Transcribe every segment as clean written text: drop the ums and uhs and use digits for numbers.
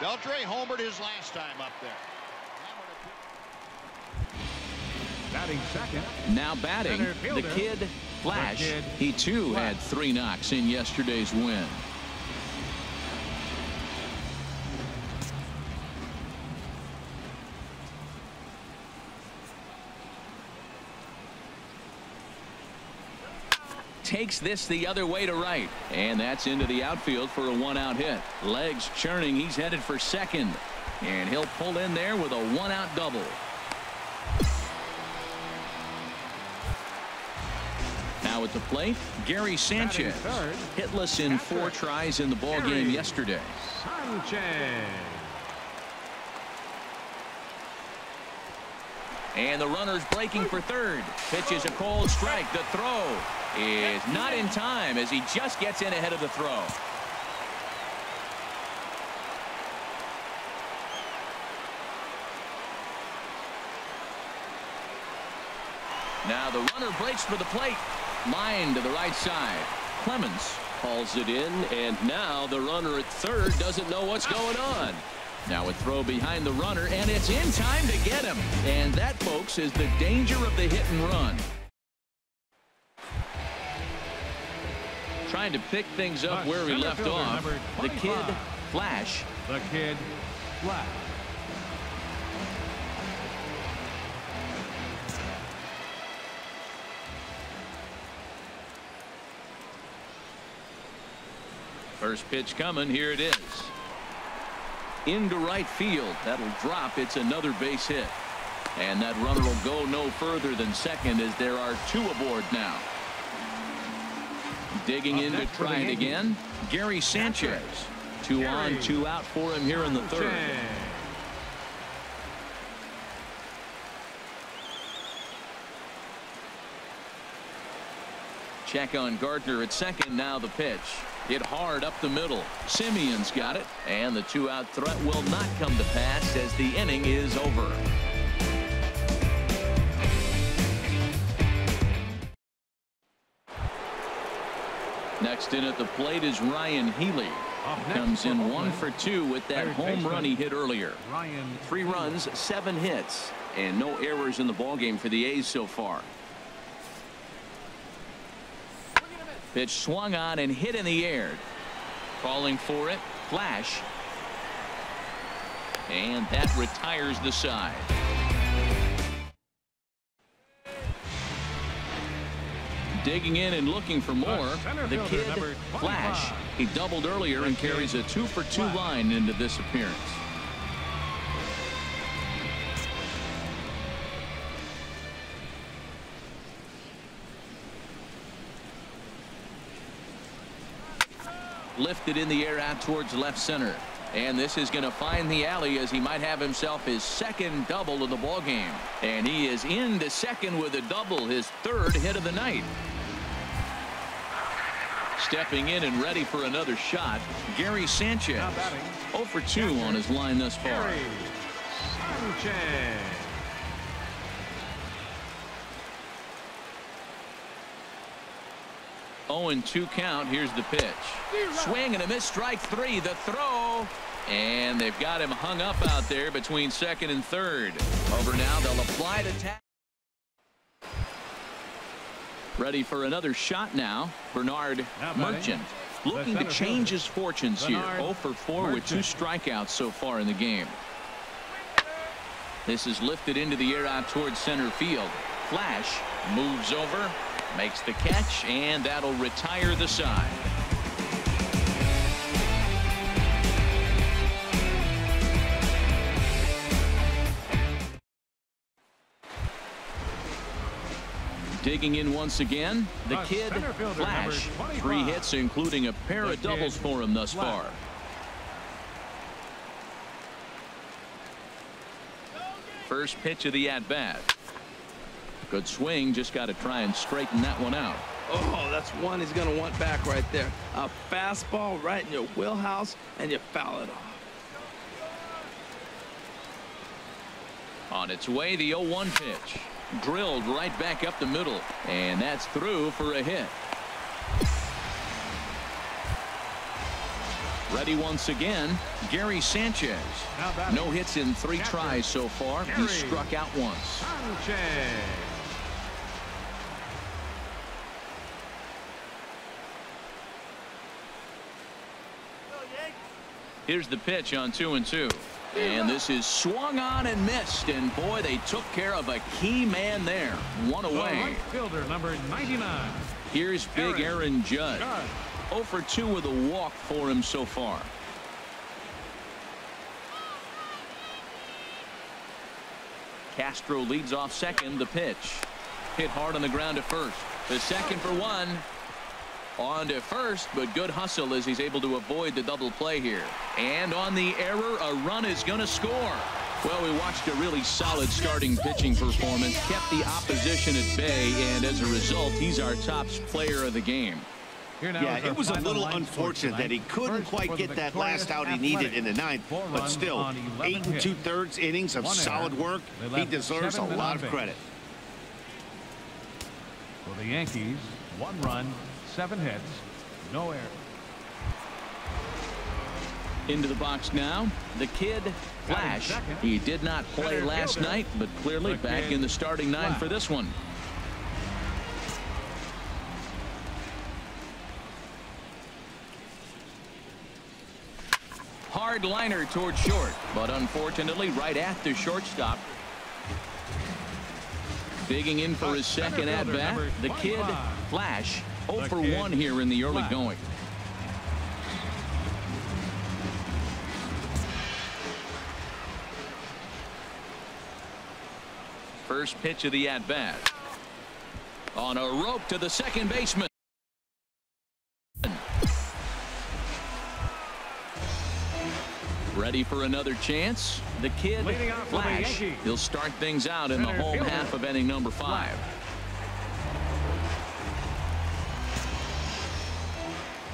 Beltre homered his last time up there. Batting second. Now batting, the kid Flash. He too had 3 knocks in yesterday's win. Takes this the other way to right, and that's into the outfield for a 1-out hit. Legs churning, he's headed for second, and he'll pull in there with a 1-out double. Now at the plate, Gary Sanchez, hitless in 4 tries in the ball game yesterday. And the runner's breaking for third. Pitches a cold strike. The throw is not in time as he just gets in ahead of the throw. Now the runner breaks for the plate. Line to the right side. Clemens hauls it in, and now the runner at third doesn't know what's going on. Now a throw behind the runner, and it's in time to get him. And that, folks, is the danger of the hit and run. Trying to pick things up where we left off. The kid Flash. The kid Flash. First pitch coming. Here it is. Into right field. That'll drop. It's another base hit. And that runner will go no further than second as there are 2 aboard now. Digging in to try it again. Gary Sanchez. 2 on, 2 out for him here in the third. Check on Gardner at second. Now the pitch. Hit hard up the middle. Simeon's got it, and the 2-out threat will not come to pass as the inning is over. Next in at the plate is Ryan Healy. Comes in 1 for 2 with that home run he hit earlier. 3 runs, 7 hits, and no errors in the ballgame for the A's so far. Pitch swung on and hit in the air. Calling for it, Flash. And that retires the side. Digging in and looking for more, the kid Flash. He doubled earlier and carries a 2 for 2 line into this appearance. Lifted in the air out towards left center, and this is going to find the alley as he might have himself his 2nd double of the ball game, and he is into second with a double, his 3rd hit of the night. Stepping in and ready for another shot, Gary Sanchez. 0 for 2 on his line thus far. 0-2 count. Here's the pitch. Swing and a miss. Strike 3. The throw. And they've got him hung up out there between second and third. Over now. They'll apply the tap. Ready for another shot now. Bernard Merchant looking to change his fortunes here. 0 for 4 with 2 strikeouts so far in the game. This is lifted into the air out towards center field. Flash moves over. Makes the catch, and that'll retire the side. Digging in once again, the kid Flash. 3 hits, including a pair of doubles for him thus far. First pitch of the at-bat. Good swing, just got to try and straighten that one out. Oh, that's one he's going to want back right there. A fastball right in your wheelhouse, and you foul it off. On its way, the 0-1 pitch. Drilled right back up the middle, and that's through for a hit. Ready once again, Gary Sanchez. No hits in 3 tries so far. He struck out once. Sanchez. Here's the pitch on 2-2. And this is swung on and missed. And boy, they took care of a key man there. One away. Right fielder number 99. Here's big Aaron Judd. 0 for 2 with a walk for him so far. Castro leads off second. The pitch. Hit hard on the ground to first. The second for 1. On to first, but good hustle as he's able to avoid the double play here. And on the error, a run is going to score. Well, we watched a really solid starting pitching performance, kept the opposition at bay, and as a result, he's our top player of the game. Yeah, it was a little unfortunate that he couldn't quite get that last out he needed in the 9th, but still, 8 2/3 innings of solid work. He deserves a lot of credit. For the Yankees, 1 run, 7 hits, no errors. Into the box now, the kid, Flash. He did not play last night, but clearly back in the starting 9 for this one. Hard liner toward short, but unfortunately right at the shortstop. Digging in for his second at bat, the kid, Flash. 0 for 1 here in the early going. First pitch of the at bat. On a rope to the second baseman. Ready for another chance. The kid, Flash. He'll start things out in the home half of inning number 5.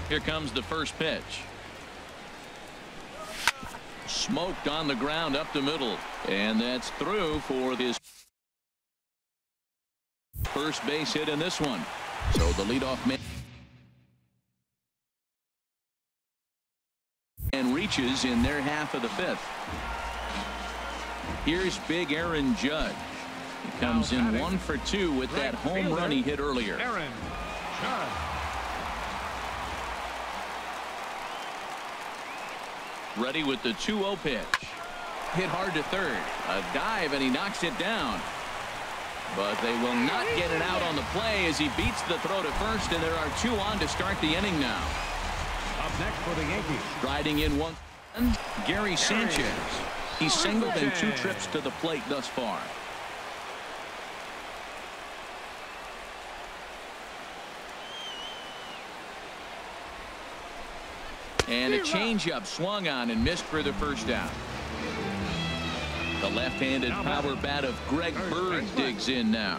Here comes the first pitch. Smoked on the ground up the middle. And that's through for this first base hit in this one. So the leadoff man and reaches in their half of the 5th. Here's big Aaron Judd. He comes in 1 for 2 with that home run he hit earlier. Aaron Judd. Ready with the 2-0 pitch. Hit hard to third. A dive, and he knocks it down. But they will not get it out on the play as he beats the throw to first, and there are 2 on to start the inning now. Up next for the Yankees. Riding in 1, Gary Sanchez. He's singled in 2 trips to the plate thus far. And a changeup swung on and missed for the first out. The left-handed power bat of Greg Bird digs in now.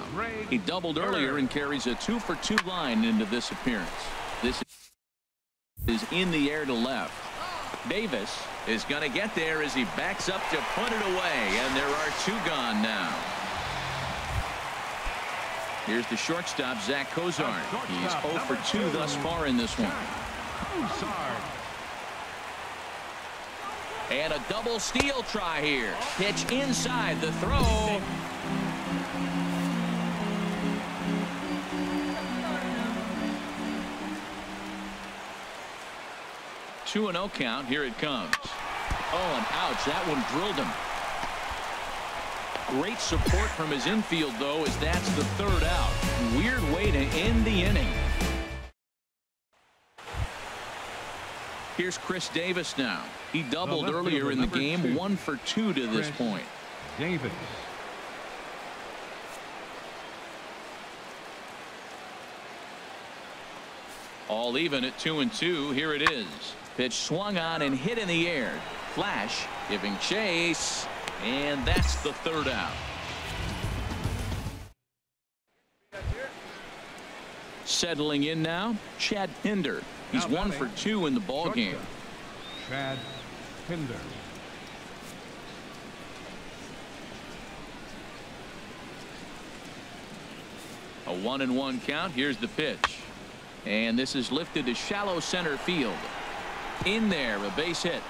He doubled earlier and carries a 2 for 2 line into this appearance. This is in the air to left. Davis is going to get there as he backs up to put it away, and there are 2 gone now. Here's the shortstop, Zach Cozart. He's 0 for 2 thus far in this one. And a double steal try here. Pitch inside the throw. Two and 0 count. Here it comes. Oh, and ouch. That one drilled him. Great support from his infield, though, as that's the 3rd out. Weird way to end the inning. Here's Chris Davis now. He doubled earlier in the game. 1 for 2 to this point. Davis. All even at 2-2. Here it is. Pitch swung on and hit in the air. Flash giving chase. And that's the 3rd out. Settling in now, Chad Pinder. He's 1 for 2 in the ball game. Chad Pinder. A 1-1 count. Here's the pitch. And this is lifted to shallow center field. In there, a base hit.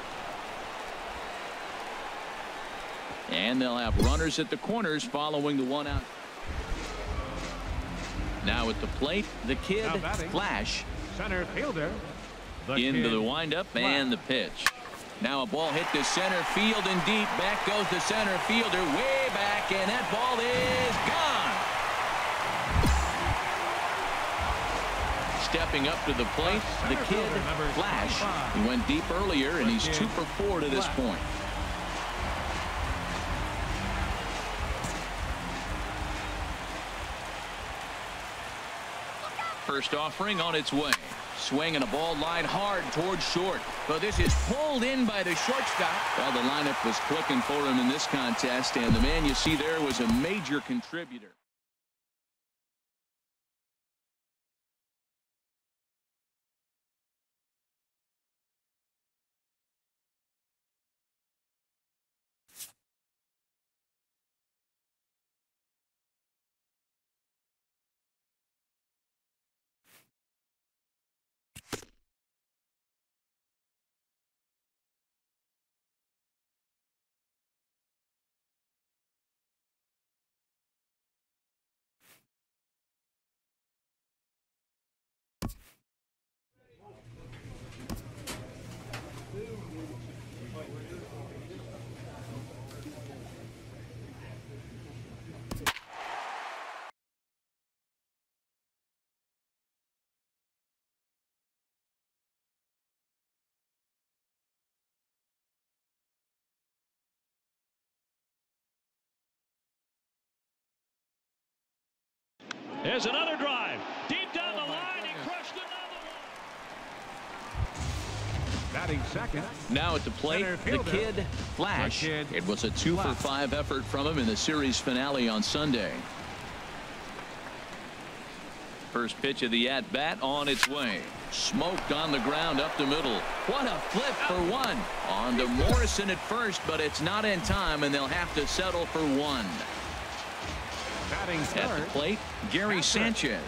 And they'll have runners at the corners following the one out. Now at the plate, the kid, Flash. Center fielder. Into the windup and the pitch. Now a ball hit to center field and deep. Back goes the center fielder way back, and that ball is gone. Stepping up to the plate, the kid, Flash. He went deep earlier, and he's 2 for 4 to this point. First offering on its way. Swinging a ball line hard towards short. But this is pulled in by the shortstop. Well, the lineup was clicking for him in this contest, and the man you see there was a major contributor. There's another drive. Deep down the line, he crushed another one. Batting second. Now at the plate, the kid, Flash. It was a 2 for 5 effort from him in the series finale on Sunday. First pitch of the at-bat on its way. Smoked on the ground up the middle. What a flip for one. On to Morrison at first, but it's not in time, and they'll have to settle for one. At the plate, Gary Sanchez.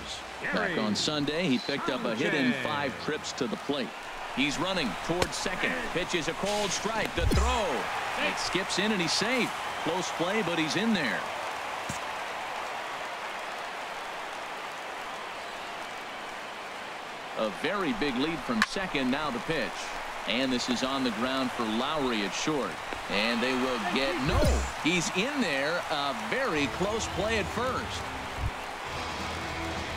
Back on Sunday, he picked up a hit in 5 trips to the plate. He's running towards second. Pitches a cold strike. The throw. It skips in and he's safe. Close play, but he's in there. A very big lead from second. Now the pitch. And this is on the ground for Lowry at short. And they will get no. He's in there. A very close play at first.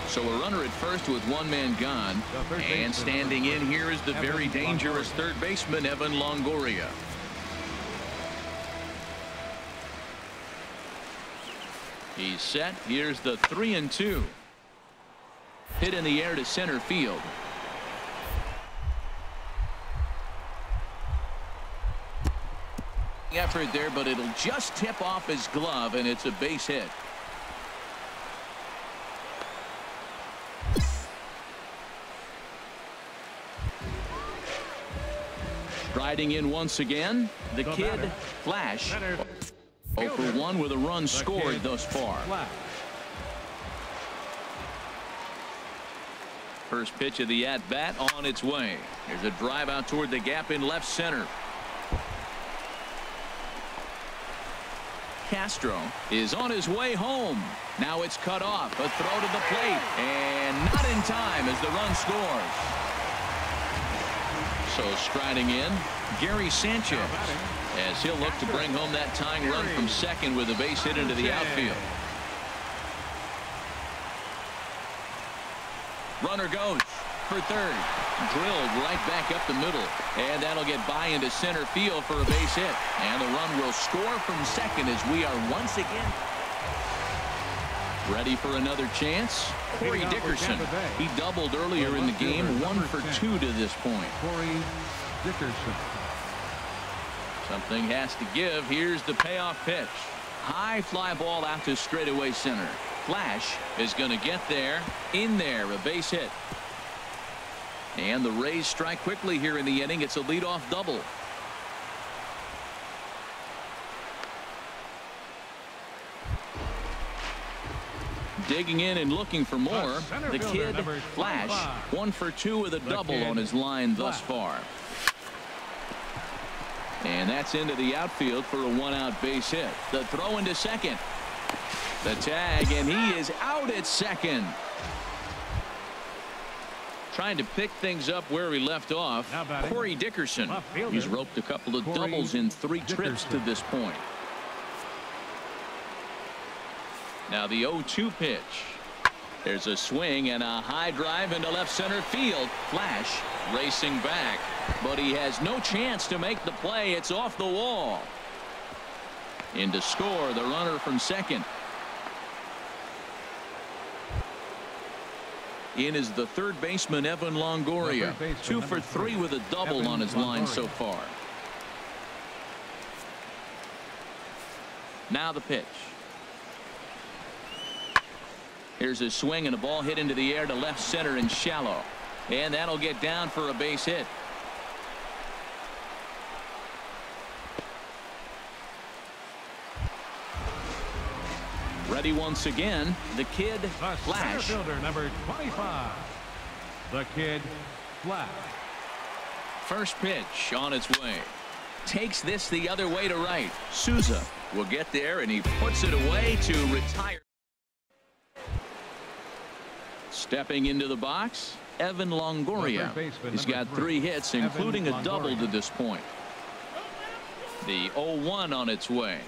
So a runner at first with one man gone. And standing in here is the very dangerous third baseman, Evan Longoria. He's set. Here's the 3-2. Hit in the air to center field. Effort there, but it'll just tip off his glove, and it's a base hit. Striding in once again, the kid, Flash. 0 for 1 with a run scored thus far. First pitch of the at-bat on its way. There's a drive out toward the gap in left center. Castro is on his way home. Now it's cut off. A throw to the plate. And not in time as the run scores. So striding in, Gary Sanchez, as he'll look to bring home that tying run from second with a base hit into the outfield. Runner goes for third. Drilled right back up the middle. And that'll get by into center field for a base hit. And the run will score from second as we are once again ready for another chance. Corey Dickerson. He doubled earlier in the game. 1 for 2 to this point. Corey Dickerson. Something has to give. Here's the payoff pitch. High fly ball out to straightaway center. Flash is going to get there. In there, a base hit. And the Rays strike quickly here in the inning. It's a leadoff double. Digging in and looking for more. The kid, Flash, 1 for 2 with a double on his line thus far. And that's into the outfield for a one-out base hit. The throw into second. The tag, and he is out at second. Trying to pick things up where he left off. Corey Dickerson. He's roped a couple of doubles in 3 trips to this point. Now the 0-2 pitch. There's a swing and a high drive into left center field. Flash racing back, but he has no chance to make the play. It's off the wall. In to score the runner from second. In is the third baseman, Evan Longoria. 2 for 3 with a double on his line so far. Now the pitch. Here's a swing and a ball hit into the air to left center and shallow. And that'll get down for a base hit. Ready once again, the kid, Flash. Fielder number 25, the kid, Flash. First pitch on its way. Takes this the other way to right. Souza will get there, and he puts it away to retire. Stepping into the box, Evan Longoria. He's got 3 hits, including a double to this point. The 0-1 on its way.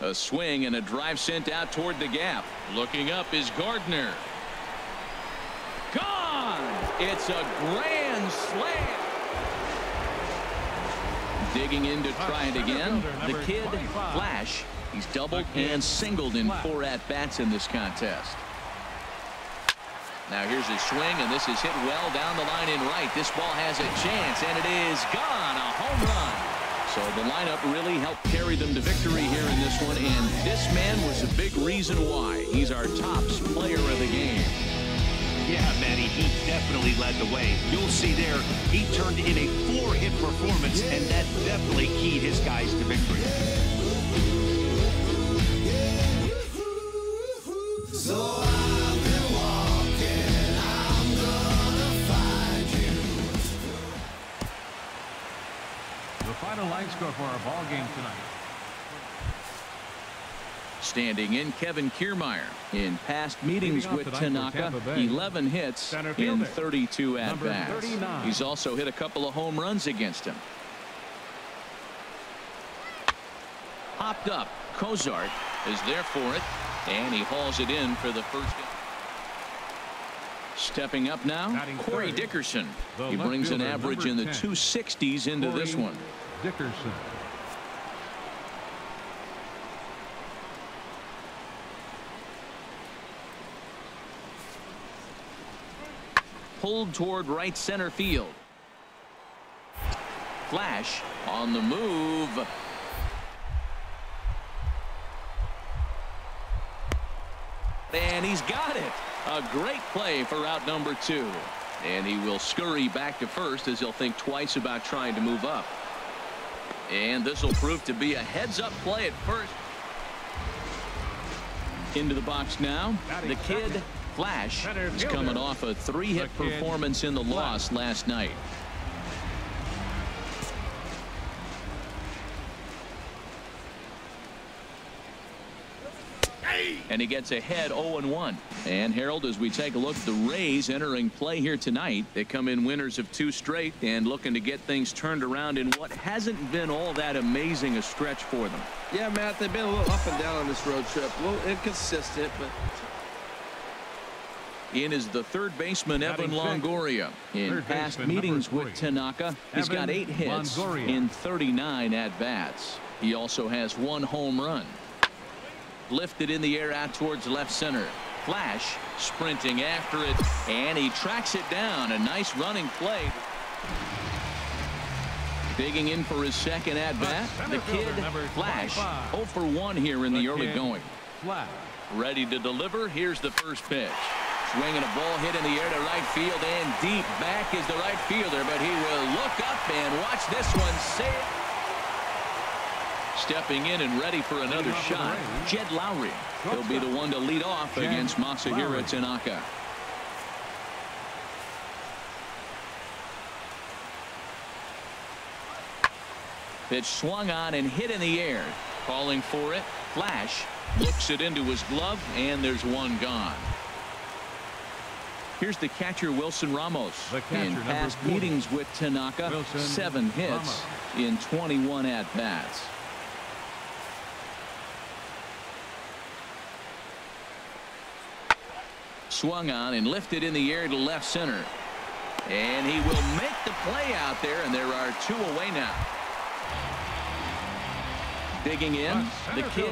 A swing and a drive sent out toward the gap. Looking up is Gardner. Gone! It's a grand slam. Digging in to try it again. The kid, Flash. He's doubled and singled in 4 at-bats in this contest. Now here's a swing, and this is hit well down the line in right. This ball has a chance, and it is gone. A home run. So the lineup really helped carry them to victory here in this one, and this man was a big reason why. He's our tops player of the game. Yeah, Matty, he definitely led the way. You'll see there, he turned in a 4-hit performance, and that definitely keyed his guys to victory. So I've been walking, I'm gonna find you. The final line score for our ball game tonight. Standing in, Kevin Kiermaier. In past meetings with Tanaka, 11 hits in 32 at-bats. He's also hit a couple of home runs against him. Hopped up. Cozart is there for it, and he hauls it in for the first. Stepping up now, Corey Dickerson. He brings an average in the 260s into this one. Dickerson. Pulled toward right center field. Flash on the move. And he's got it. A great play for out number 2. And he will scurry back to first as he'll think twice about trying to move up. And this will prove to be a heads-up play at first. Into the box now, the kid, Flash, is coming off a 3-hit performance in the loss last night. And he gets ahead 0-1. And Harold, as we take a look at the Rays entering play here tonight, they come in winners of 2 straight and looking to get things turned around in what hasn't been all that amazing a stretch for them. Yeah, Matt, they've been a little up and down on this road trip. A little inconsistent, but. In is the third baseman, Evan Longoria. In past meetings with Tanaka, he's got 8 hits in 39 at-bats. He also has 1 home run. Lifted in the air out towards left center. Flash sprinting after it, and he tracks it down. A nice running play. Digging in for his second at-bat, the kid, Flash, 0 for 1 here in the early going. Ready to deliver. Here's the first pitch. Swinging a ball hit in the air to right field, and deep back is the right fielder, but he will look up and watch this one sail. Stepping in and ready for another shot, Jed Lowry. He'll be the one to lead off against Masahiro Tanaka. Pitch swung on and hit in the air. Calling for it. Flash looks it into his glove, and there's one gone. Here's the catcher, Wilson Ramos. In past meetings with Tanaka, Wilson 7 hits Ramos. In 21 at-bats. Swung on and lifted in the air to left center. And he will make the play out there, and there are 2 away now. Digging in, the kid,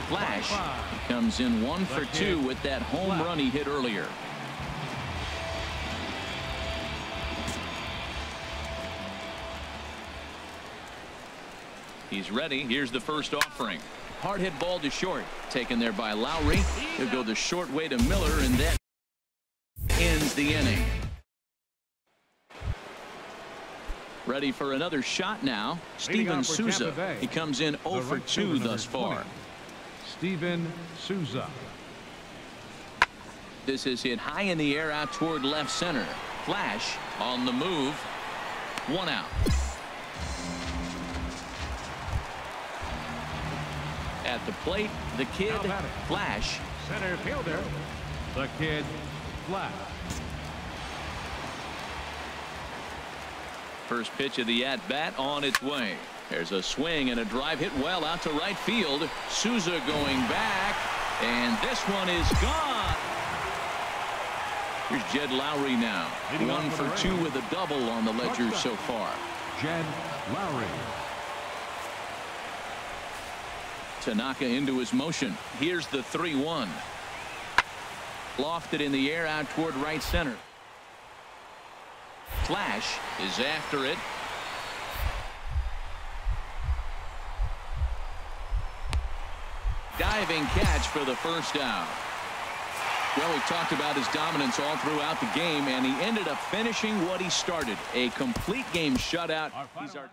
Flash. He comes in 1 for 2 with that home run he hit earlier. He's ready. Here's the first offering. Hard hit ball to short. Taken there by Lowry. He'll go the short way to Miller, and that ends the inning. Ready for another shot now. Steven Souza. He comes in 0 for 2 thus far. Steven Souza. This is hit high in the air out toward left center. Flash on the move. 1 out. At the plate, the kid, Flash. Center fielder, the kid, Flash. First pitch of the at-bat on its way. There's a swing and a drive hit well out to right field. Souza going back, and this one is gone. Here's Jed Lowry now. 1 for 2 with a double on the ledger so far. Jed Lowry. Tanaka into his motion. Here's the 3-1. Lofted in the air out toward right center. Flash is after it. Diving catch for the first out. Well, we talked about his dominance all throughout the game, and he ended up finishing what he started. A complete game shutout. He's our top.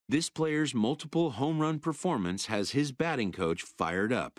This player's multiple home run performance has his batting coach fired up.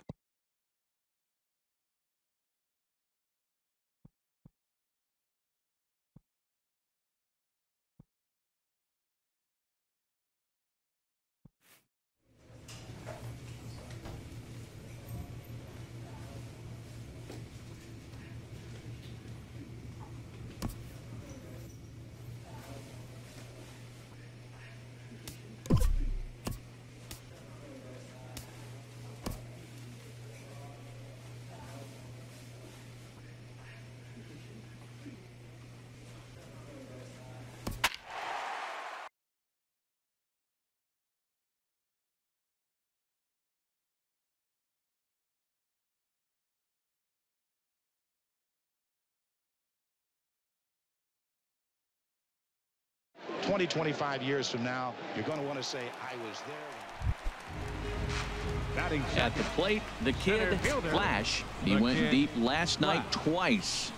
20, 25 years from now, you're going to want to say, I was there. At the plate, the kid, Flash. He went deep last night twice.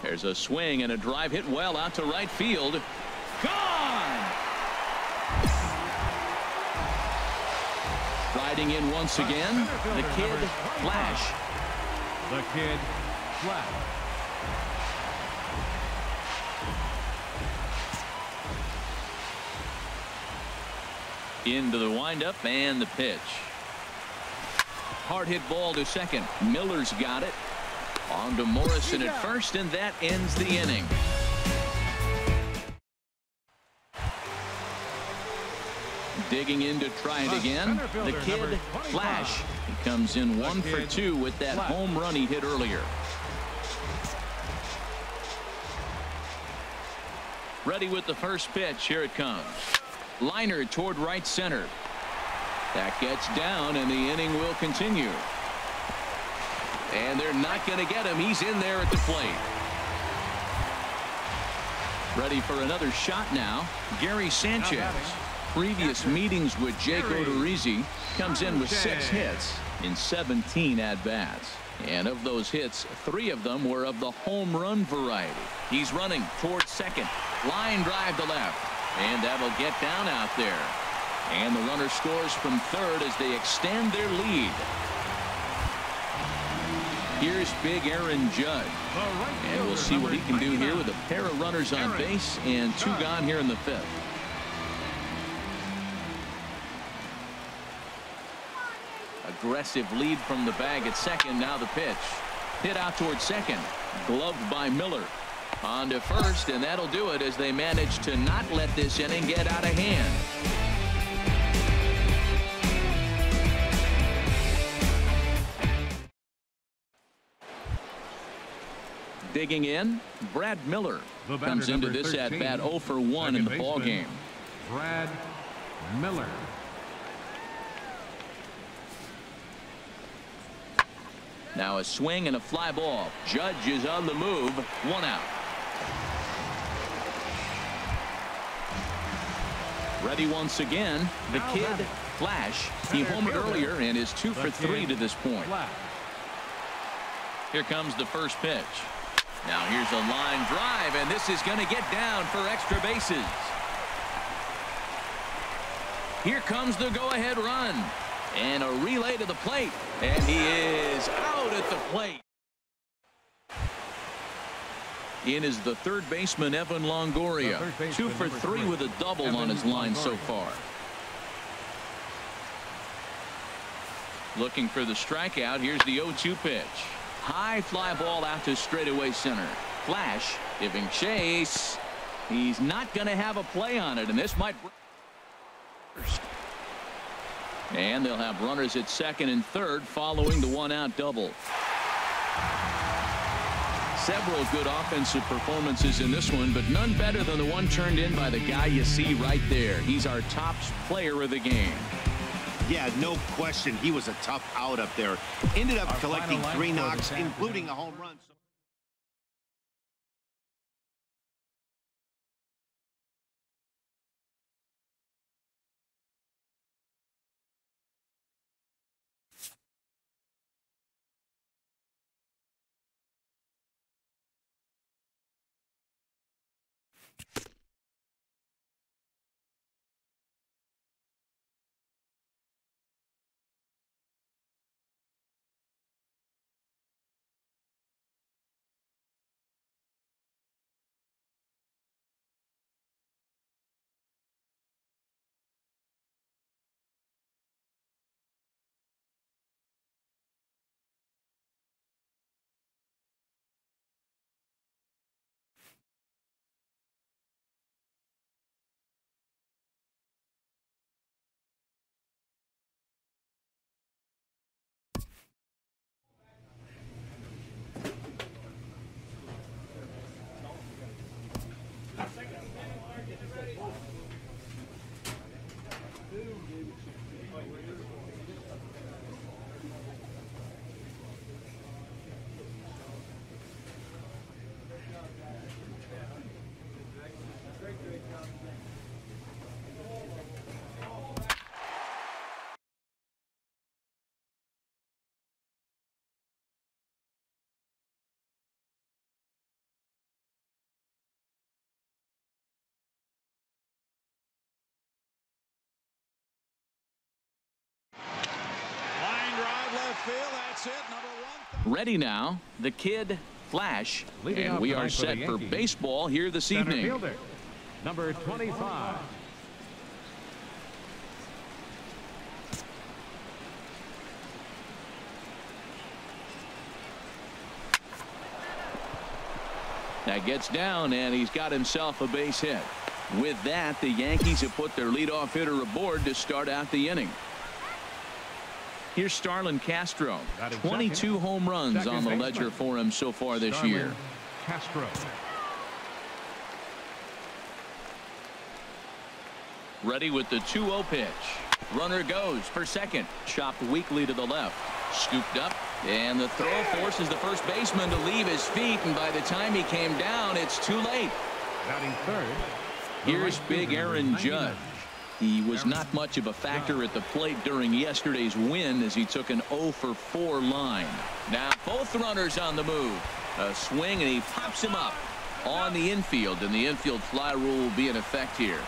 There's a swing and a drive hit well out to right field. Gone! Riding in once again, the kid, Flash. The kid, Flash. Into the windup and the pitch. Hard hit ball to second. Miller's got it. On to Morrison at first, and that ends the inning. Digging in to try it again, the kid, Flash. He comes in 1 for 2 with that home run he hit earlier. Ready with the first pitch. Here it comes. Liner toward right center. That gets down, and the inning will continue. And they're not going to get him. He's in there at the plate. Ready for another shot now. Gary Sanchez. Previous meetings with Jake Odorizzi, comes in with 6 hits in 17 at-bats. And of those hits, 3 of them were of the home run variety. He's running towards second. Line drive to left. And that'll get down out there. And the runner scores from third as they extend their lead. Here's big Aaron Judge. And we'll see what he can do here with a pair of runners on base and 2 gone here in the 5th. Aggressive lead from the bag at second. Now the pitch. Hit out towards second. Gloved by Miller. On to first, and that'll do it as they manage to not let this inning get out of hand. Digging in, Brad Miller comes into this at-bat 0 for 1 in the ballgame. Brad Miller. Now a swing and a fly ball. Judge is on the move. 1 out. Ready once again, the kid, Flash. He homered earlier and is 2 for 3 to this point. Here comes the first pitch. Now here's a line drive, and this is going to get down for extra bases. Here comes the go-ahead run. And a relay to the plate. And he is out at the plate. In is the third baseman, Evan Longoria. 2 for 3 with a double on his line so far. Looking for the strikeout. Here's the 0-2 pitch. High fly ball out to straightaway center. Flash giving chase. He's not going to have a play on it, and this might first. And they'll have runners at second and third following the 1-out double. Several good offensive performances in this one, but none better than the one turned in by the guy you see right there. He's our top player of the game. Yeah, no question. He was a tough out up there. Ended up collecting 3 knocks, including a home run. field. That's it. Number 1. Ready now, the kid Flash, Leading and off we tonight are for the set for Yankees, baseball here this center evening. fielder, number 25. That gets down, and he's got himself a base hit. With that, the Yankees have put their leadoff hitter aboard to start out the inning. Here's Starlin Castro. 22 home runs on the ledger for him so far this year. Castro. Ready with the 2-0 pitch. Runner goes for second. Chopped weakly to the left. Scooped up. And the throw forces the first baseman to leave his feet. And by the time he came down, it's too late. Batting third. Here's big Aaron Judge. He was not much of a factor at the plate during yesterday's win as he took an 0-for-4 line. Now both runners on the move. A swing, and he pops him up on the infield, and the infield fly rule will be in effect here.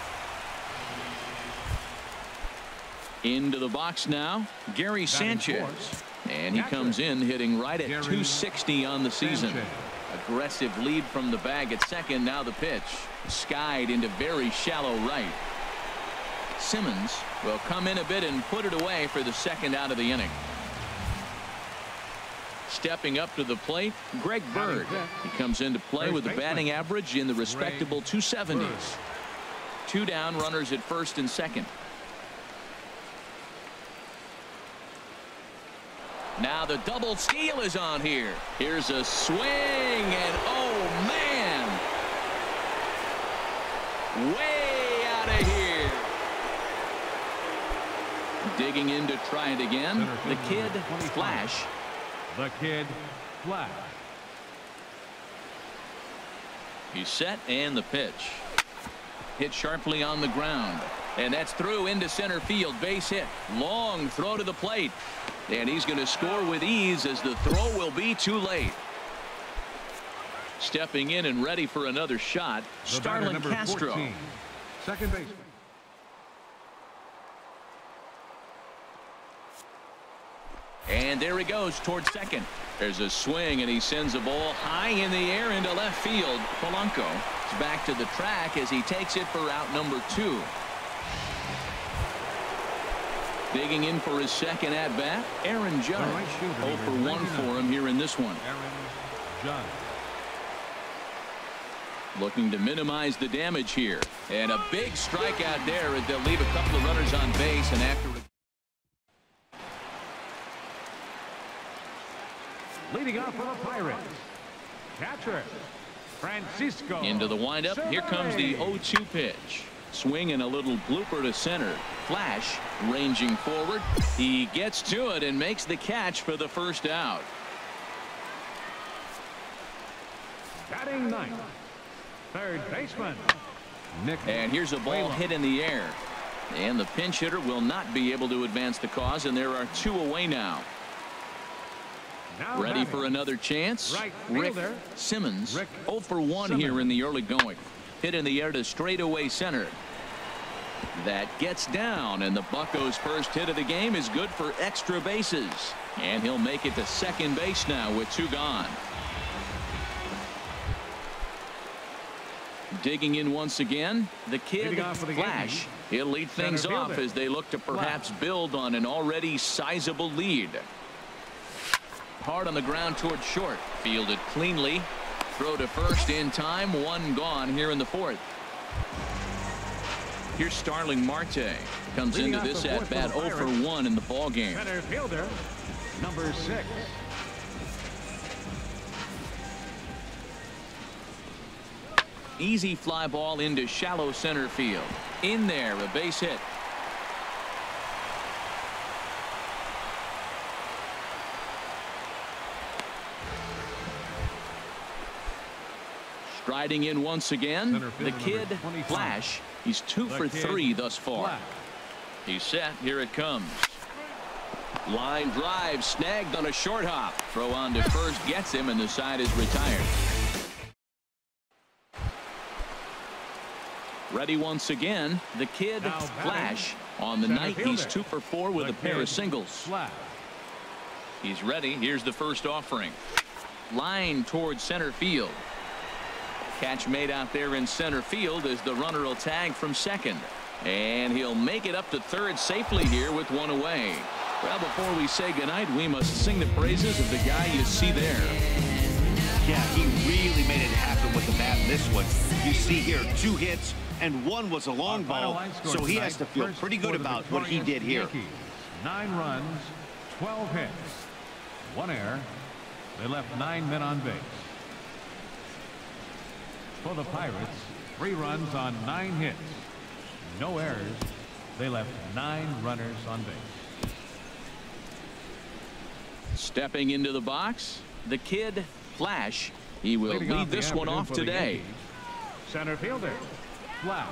Into the box now, Gary Sanchez. And he comes in hitting right at 260 on the season. Aggressive lead from the bag at second. Now the pitch. Skied into very shallow right. Simmons will come in a bit and put it away for the second out of the inning. Stepping up to the plate, Greg Bird. He comes into play with a batting average in the respectable 270s. 2 down, runners at first and second. Now the double steal is on here. Here's a swing, and oh man, way out of here. Digging in to try it again, the kid Flash. The kid Flash. He's set, and the pitch. Hit sharply on the ground, and that's through into center field. Base hit. Long throw to the plate. And he's going to score with ease as the throw will be too late. Stepping in and ready for another shot, Starlin Castro. 14, second baseman. And there he goes towards second. There's a swing, and he sends a ball high in the air into left field. Polanco is back to the track as he takes it for out number 2. Digging in for his second at bat, Aaron Judge. 0-for-1 for him here in this one. Aaron Judge. Looking to minimize the damage here, and a big strikeout there as they'll leave a couple of runners on base. And after Leading off for the Pirates, catcher Francisco. into the windup. Here comes the 0-2 pitch. Swing and a little blooper to center. Flash ranging forward. He gets to it and makes the catch for the first out. Batting ninth, third baseman Nick. And here's a ball hit in the air, and the pinch hitter will not be able to advance the cause, and there are 2 away now. Ready for another chance. Rick Simmons. 0-for-1 here in the early going. Hit in the air to straightaway center. That gets down, and the Buccos' first hit of the game is good for extra bases. And he'll make it to second base now with 2 gone. Digging in once again, the kid Flash. He'll lead things off as they look to perhaps build on an already sizable lead. Hard on the ground towards short. Fielded cleanly. Throw to first in time. 1 gone here in the 4th. Here's Starling Marte. Comes into this at bat 0-for-1 in the ball game. Center fielder, number 6. Easy fly ball into shallow center field. In there, a base hit. Striding in once again, the kid Flash. He's 2 for 3 thus far. He's set. Here it comes. Line drive snagged on a short hop. Throw on to first gets him, and the side is retired. Ready once again, the kid Flash. On the night, he's 2 for 4 with a pair of singles. He's ready. Here's the first offering. Line towards center field. Catch made out there in center field as the runner will tag from second. And he'll make it up to third safely here with one away. Well, before we say goodnight, we must sing the praises of the guy you see there. Yeah, he really made it happen with the bat in this one. You see here 2 hits, and 1 was a long ball, so he has to feel pretty good about what he did here. 9 runs, 12 hits, 1 error. They left 9 men on base. For the Pirates, 3 runs on 9 hits, no errors. They left 9 runners on base. Stepping into the box, the kid Flash. He will lead this one off today. Center fielder Flash.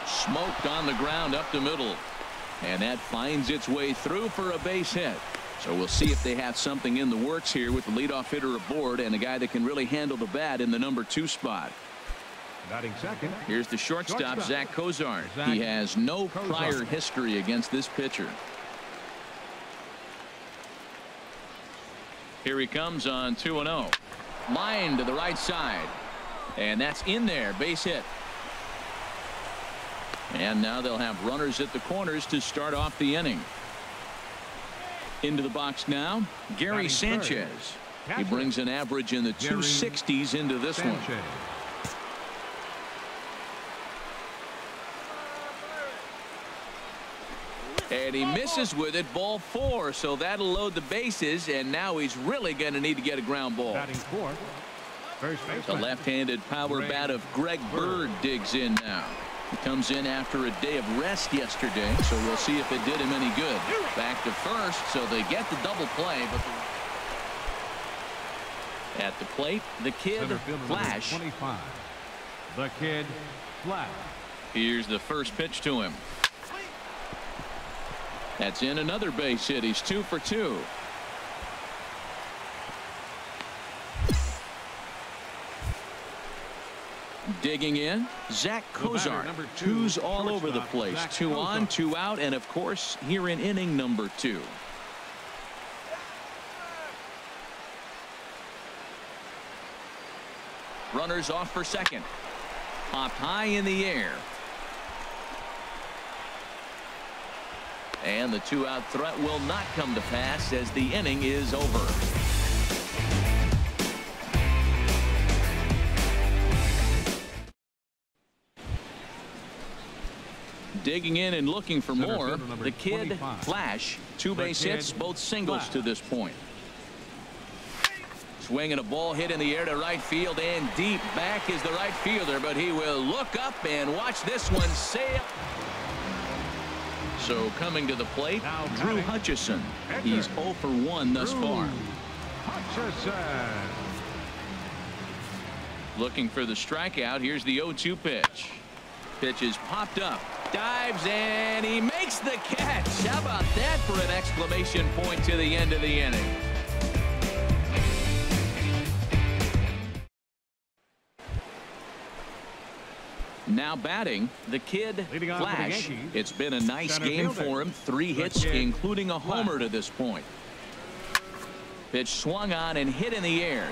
Smoked on the ground up the middle, and that finds its way through for a base hit. So we'll see if they have something in the works here with the leadoff hitter aboard and a guy that can really handle the bat in the number 2 spot. Batting second. Here's the shortstop, Zach Cozart. He has no prior history against this pitcher. Here he comes on 2-0. Line to the right side. And that's in there. Base hit. And now they'll have runners at the corners to start off the inning. Into the box now, Gary Sanchez. He brings an average in the 260s into this one. And he misses with it, ball 4, so that'll load the bases, and now he's really going to need to get a ground ball. The left-handed power bat of Greg Bird digs in now. He comes in after a day of rest yesterday, so we'll see if it did him any good. Back to first, so they get the double play, but at the plate, the kid Flash. 25. The kid Flash. Here's the first pitch to him. That's in another base hit. He's 2 for 2. Digging in, Zach Cozart, who's all over the place. 2 on, 2 out, and of course here in inning number 2. Runners off for second. Popped high in the air. And the 2-out threat will not come to pass as the inning is over. Digging in and looking for more, the kid Flash. 2 base hits, both singles to this point. Swinging a ball hit in the air to right field, and deep back is the right fielder, but he will look up and watch this one sail. So coming to the plate, Drew Hutchison. He's 0 for 1 thus far. Hutchison. Looking for the strikeout. Here's the 0-2 pitch. Pitch is popped up. Dives, and he makes the catch. How about that for an exclamation point to the end of the inning? Now batting, the kid Flash. It's been a nice game for him. 3 hits, including a homer to this point. Pitch swung on and hit in the air.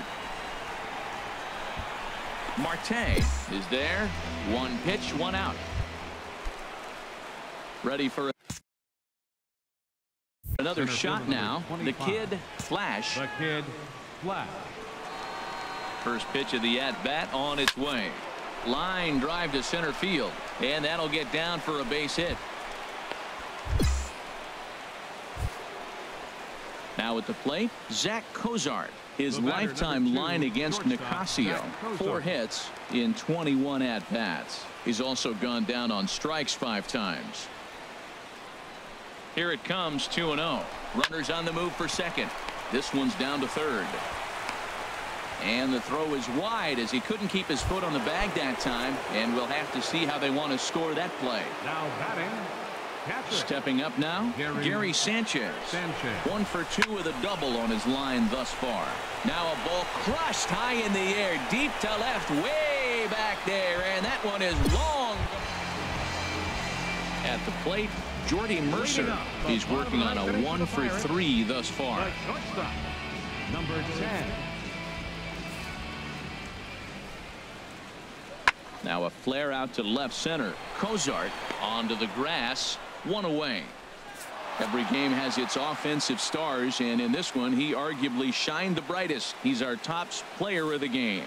Marte is there. 1 pitch, 1 out. Ready for another shot now. The kid Flash. The kid Flash. First pitch of the at-bat on its way. Line drive to center field, and that'll get down for a base hit. Now at the plate, Zach Cozart. His lifetime line against Nicasio. 4 hits in 21 at-bats. He's also gone down on strikes 5 times. Here it comes, 2-0. Runners on the move for second. This one's down to third. And the throw is wide as he couldn't keep his foot on the bag that time, and we'll have to see how they want to score that play. Now batting, catcher. Stepping up now, Gary Sanchez. 1 for 2 with a double on his line thus far. Now a ball crushed high in the air, deep to left, way back there, and that one is long. At the plate, Jordy Mercer. He's working on a 1-for-3 thus far. The shortstop, number 10. Now a flare out to left center. Cozart onto the grass. 1 away. Every game has its offensive stars, and in this one he arguably shined the brightest. He's our top player of the game.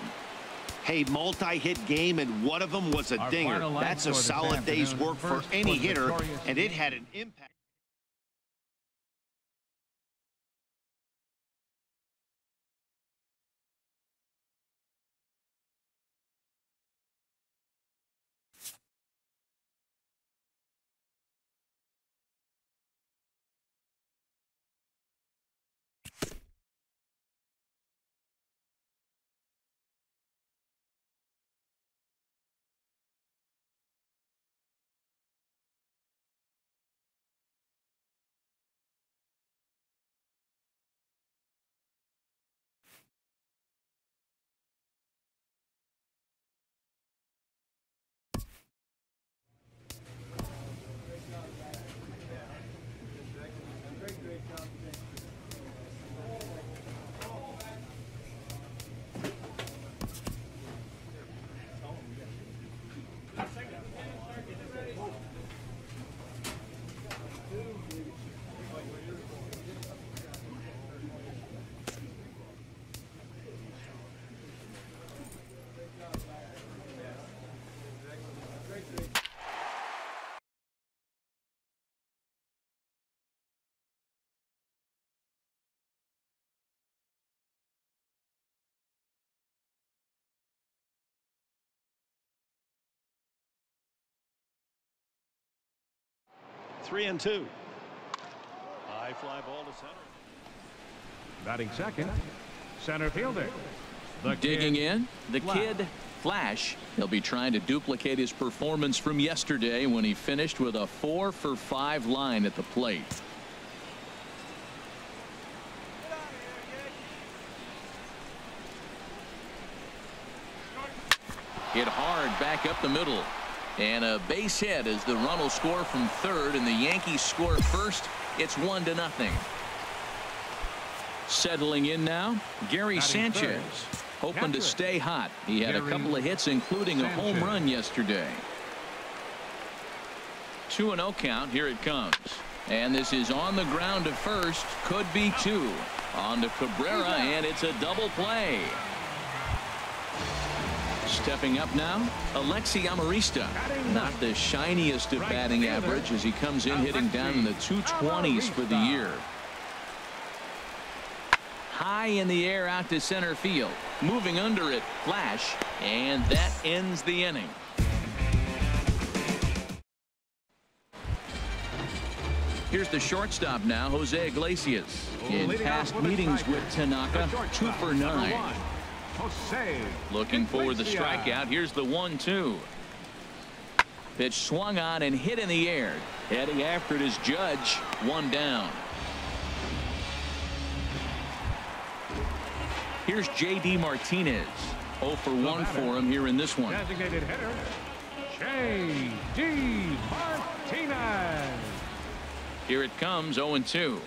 Hey, multi-hit game, and one of them was a dinger. That's a solid day's work for any hitter, and it had an impact. Three and two. High fly ball to center. Batting second, center fielder. Digging in, the kid Flash. He'll be trying to duplicate his performance from yesterday when he finished with a 4-for-5 line at the plate. Hit hard back up the middle. And a base hit as the run will score from third, and the Yankees score first. It's 1-0. Settling in now, Gary Sanchez, hoping to stay hot. He had a couple of hits, including a home run yesterday. 2-0 count. Here it comes. And this is on the ground to first. Could be 2. On to Cabrera, and it's a double play. Stepping up now, Alexi Amarista. Not the shiniest of batting average as he comes in hitting down in the 220s for the year. High in the air out to center field. Moving under it, Flash, and that ends the inning. Here's the shortstop now, Jose Iglesias. In past meetings with Tanaka, 2 for 9. Looking for the strikeout. Here's the 1-2. Pitch swung on and hit in the air. Heading after it is Judge. 1 down. Here's J.D. Martinez. 0 for 1 for him here in this one. Designated hitter, J.D. Martinez. Here it comes, 0-2.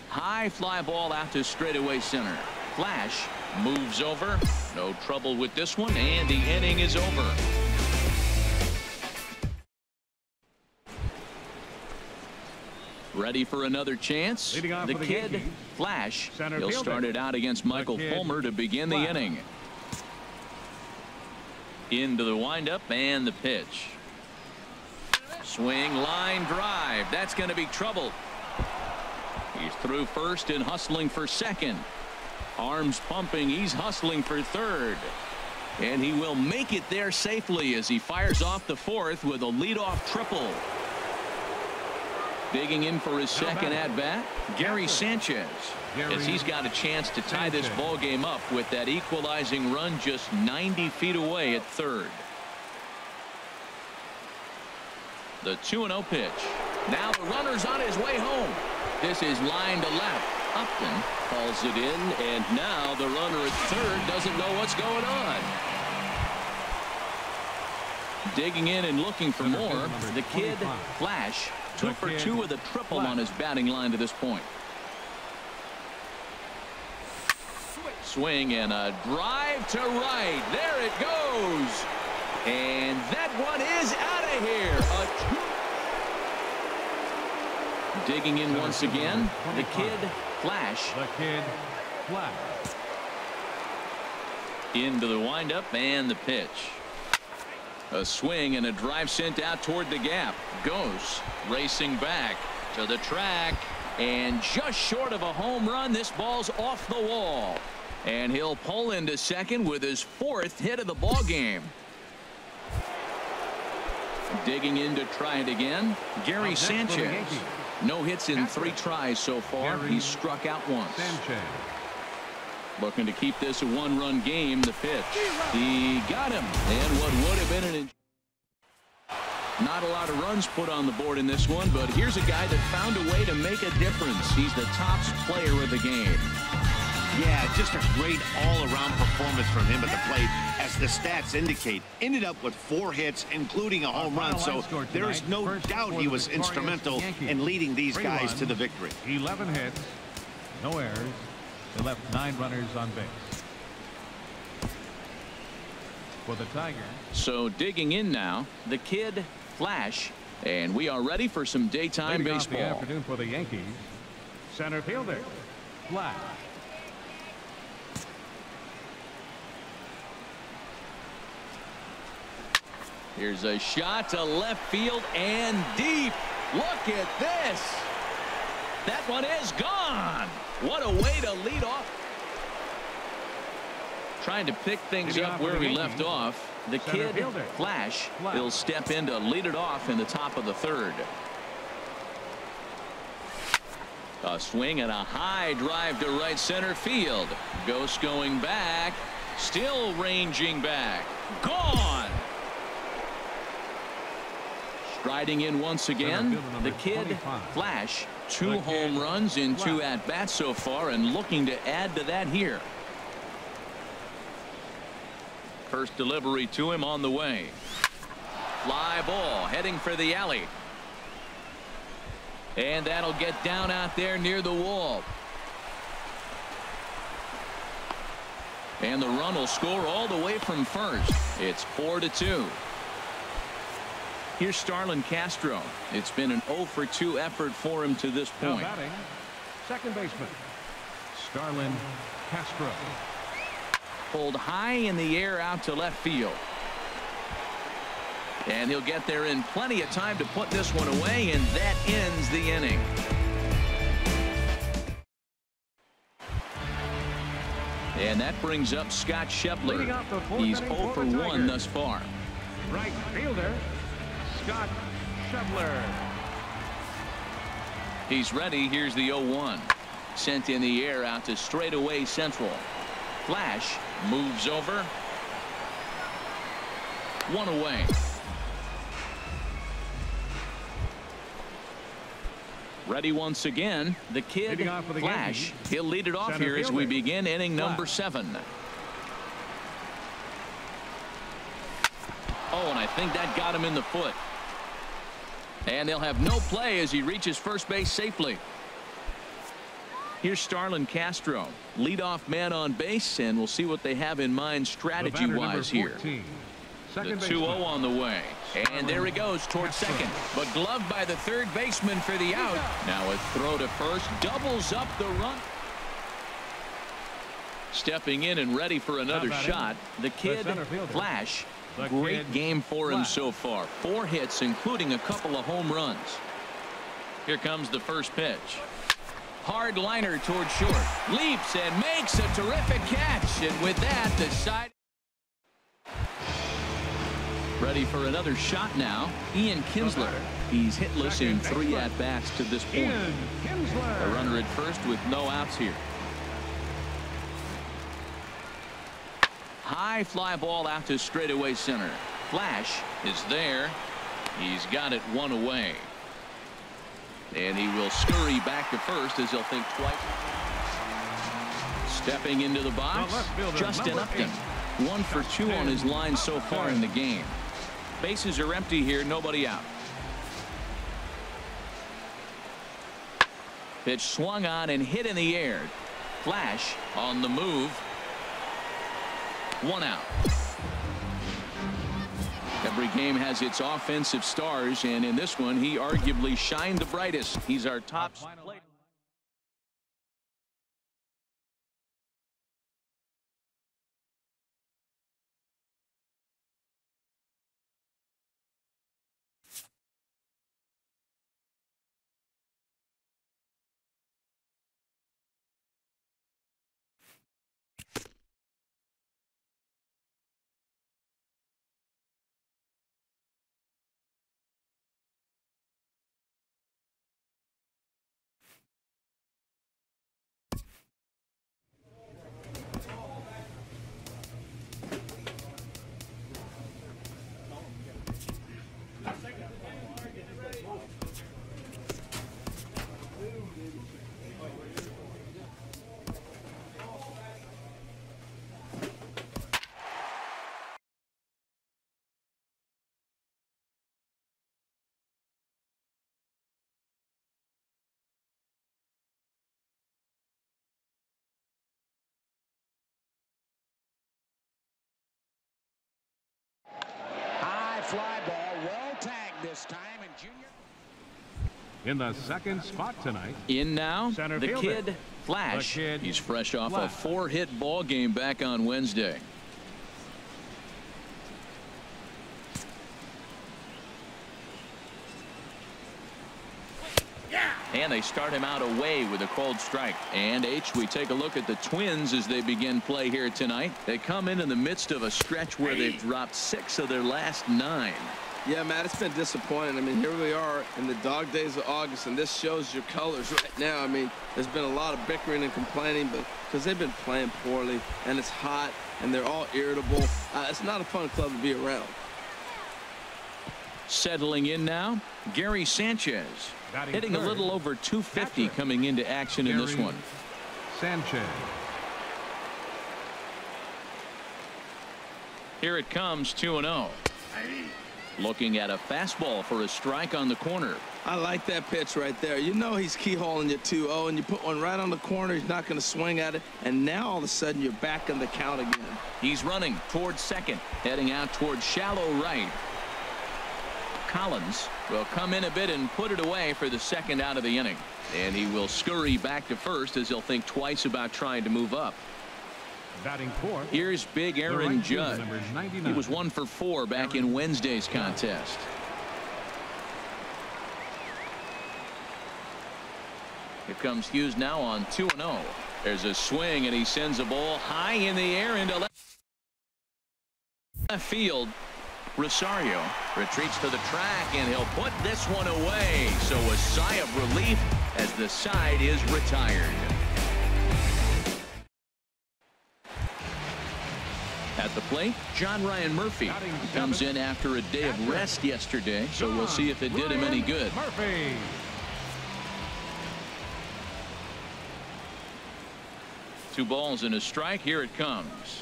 High fly ball out to straightaway center. Flash moves over. No trouble with this one, and the inning is over. Ready for another chance? The kid, Flash. He'll start it out against Michael Fulmer to begin the inning. Into the windup and the pitch. Swing, line drive. That's going to be trouble. He's through first and hustling for second. Arms pumping. He's hustling for third. And he will make it there safely as he fires off the fourth with a leadoff triple. Digging in for his second at-bat, Gary Sanchez, as he's got a chance to tie this ball game up with that equalizing run just 90 feet away at third. The 2-0 pitch. Now the runner's on his way home. This is line to left. Upton calls it in, and now the runner at third doesn't know what's going on. Digging in and looking for more, the kid Flash. 2 for 2 with a triple on his batting line to this point. Swing and a drive to right. There it goes. And that one is out of here. Digging in once again, the kid Flash. The kid Flash. Into the windup and the pitch. A swing and a drive sent out toward the gap. Goes racing back to the track and just short of a home run. This ball's off the wall and he'll pull into second with his 4th hit of the ball game. Digging in to try it again, Gary Sanchez. No hits in 3 tries so far. He's struck out once. Looking to keep this a 1-run game. The pitch. He got him. And what would have been not a lot of runs put on the board in this one, but here's a guy that found a way to make a difference. He's the top player of the game. Yeah, just a great all-around performance from him at the plate, as the stats indicate. Ended up with 4 hits, including a home run, so there's no doubt he was instrumental in leading these guys to the victory. 11 hits, no errors. They left 9 runners on base. For the Tigers. So digging in now, the kid Flash, and we are ready for some daytime baseball. The afternoon for the Yankees. Center fielder Flash. Here's a shot to left field and deep. Look at this. That one is gone. What a way to lead off. Trying to pick things up where we left off. The kid Flash will step in to lead it off in the top of the 3rd. A swing and a high drive to right center field. Ghost going back. Still ranging back. Gone. Striding in once again, the kid Flash. 2 home runs in 2 at-bats so far, and looking to add to that here. First delivery to him on the way. Fly ball heading for the alley. And that'll get down out there near the wall. And the run will score all the way from first. It's 4-2. Here's Starlin Castro. It's been an 0 for 2 effort for him to this point. Now batting, second baseman Starlin Castro. Pulled high in the air out to left field. And he'll get there in plenty of time to put this one away, and that ends the inning. And that brings up Scott Schebler. He's 0 for 1 thus far. Right fielder Scott Schebler. He's ready. Here's the 0-1. Sent in the air out to straightaway central. Flash moves over. 1 away. Ready once again. The kid Flash. He'll lead it off here as we begin inning number 7. Oh, and I think that got him in the foot. And they'll have no play as he reaches first base safely. Here's Starlin Castro, leadoff man on base, and we'll see what they have in mind strategy-wise here. The 2-0 on the way. And there he goes towards second, but gloved by the third baseman for the out. Now a throw to first doubles up the run. Stepping in and ready for another shot, the kid Flash. Great game for him so far. 4 hits, including a couple of home runs. Here comes the first pitch. Hard liner toward short. Leaps and makes a terrific catch. And with that, the side. Ready for another shot now. Ian Kinsler. He's hitless in 3 at-bats to this point. A runner at first with no outs here. High fly ball out to straightaway center. Flash is there. He's got it 1 away. And he will scurry back to first as he'll think twice. Stepping into the box, Justin Upton. 1 for 2 on his line so far in the game. Bases are empty here, nobody out. Pitch swung on and hit in the air. Flash on the move. 1 out. Every game has its offensive stars, and in this one he arguably shined the brightest. He's our top player. Fly ball, well tagged this time, and Junior. In the second spot tonight. In now, Center the fielder. kid Flash. The kid He's fresh off Flash. a 4-hit ball game back on Wednesday. And they start him out away with a cold strike. And we take a look at the Twins as they begin play here tonight. They come in the midst of a stretch where they've dropped 6 of their last 9. Yeah, Matt, it's been disappointing. I mean, here we are in the dog days of August, and this shows your colors right now. I mean, there's been a lot of bickering and complaining, but because they've been playing poorly, and it's hot, and they're all irritable. It's not a fun club to be around. Settling in now, Gary Sanchez. Hitting a little over 250 coming into action in this one. Sanchez. Here it comes, 2-0. Looking at a fastball for a strike on the corner. I like that pitch right there. You know he's keyholing you 2-0, and you put one right on the corner. He's not going to swing at it, and now all of a sudden you're back in the count again. He's running towards second, heading out towards shallow right. Collins will come in a bit and put it away for the second out of the inning. And he will scurry back to first as he'll think twice about trying to move up. Batting fourth. Here's big Aaron Judge. He was 1 for 4 back in Wednesday's contest. Here comes Hughes now on 2-0. There's a swing, and he sends a ball high in the air into left field. Rosario retreats to the track, and he'll put this one away. So a sigh of relief as the side is retired. At the plate, John Ryan Murphy comes in after a day of rest yesterday, so we'll see if it did him any good. Murphy. Two balls and a strike. Here it comes.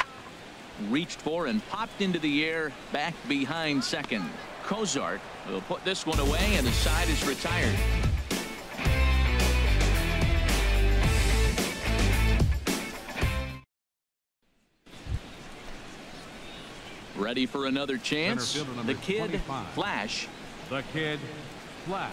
Reached for and popped into the air back behind second. Cozart will put this one away, and the side is retired. Ready for another chance. The kid 25. Flash. The kid Flash.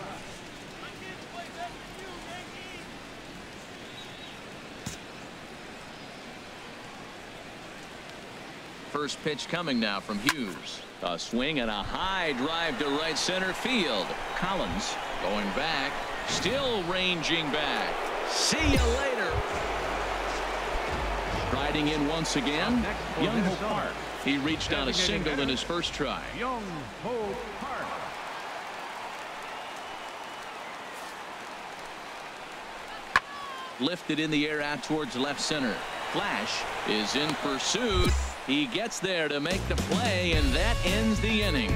First pitch coming now from Hughes. A swing and a high drive to right center field. Collins going back, still ranging back. See you later. Riding in once again, Young Ho Park. He reached on a single in his first try. Young Ho Park. Lifted in the air out towards left center. Flash is in pursuit. He gets there to make the play, and that ends the inning.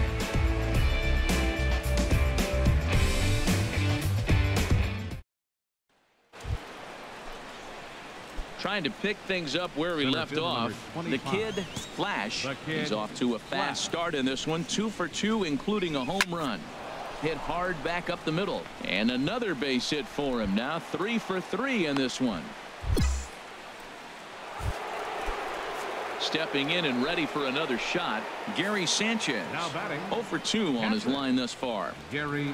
trying to pick things up where he left off. The kid Flash is off to a fast start in this one. 2 for 2, including a home run. Hit hard back up the middle, and another base hit for him. Now 3 for 3 in this one. Stepping in and ready for another shot, Gary Sanchez. Now batting. 0 for 2 on his line thus far. Gary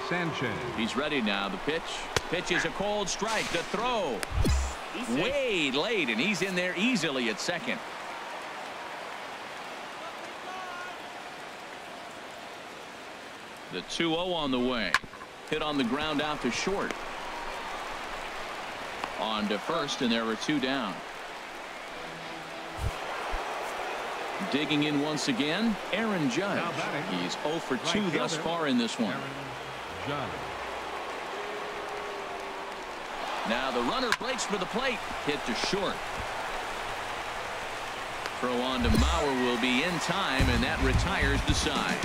Sanchez. He's ready now. The pitch. Pitch is a cold strike. The throw. Way late, and he's in there easily at second. The 2-0 on the way. Hit on the ground out to short. On to first, and there are 2 down. Digging in once again, Aaron Judge. He's 0 for 2 thus far in this one. Now the runner breaks for the plate. Hit to short. Throw on to Mauer will be in time, and that retires the side.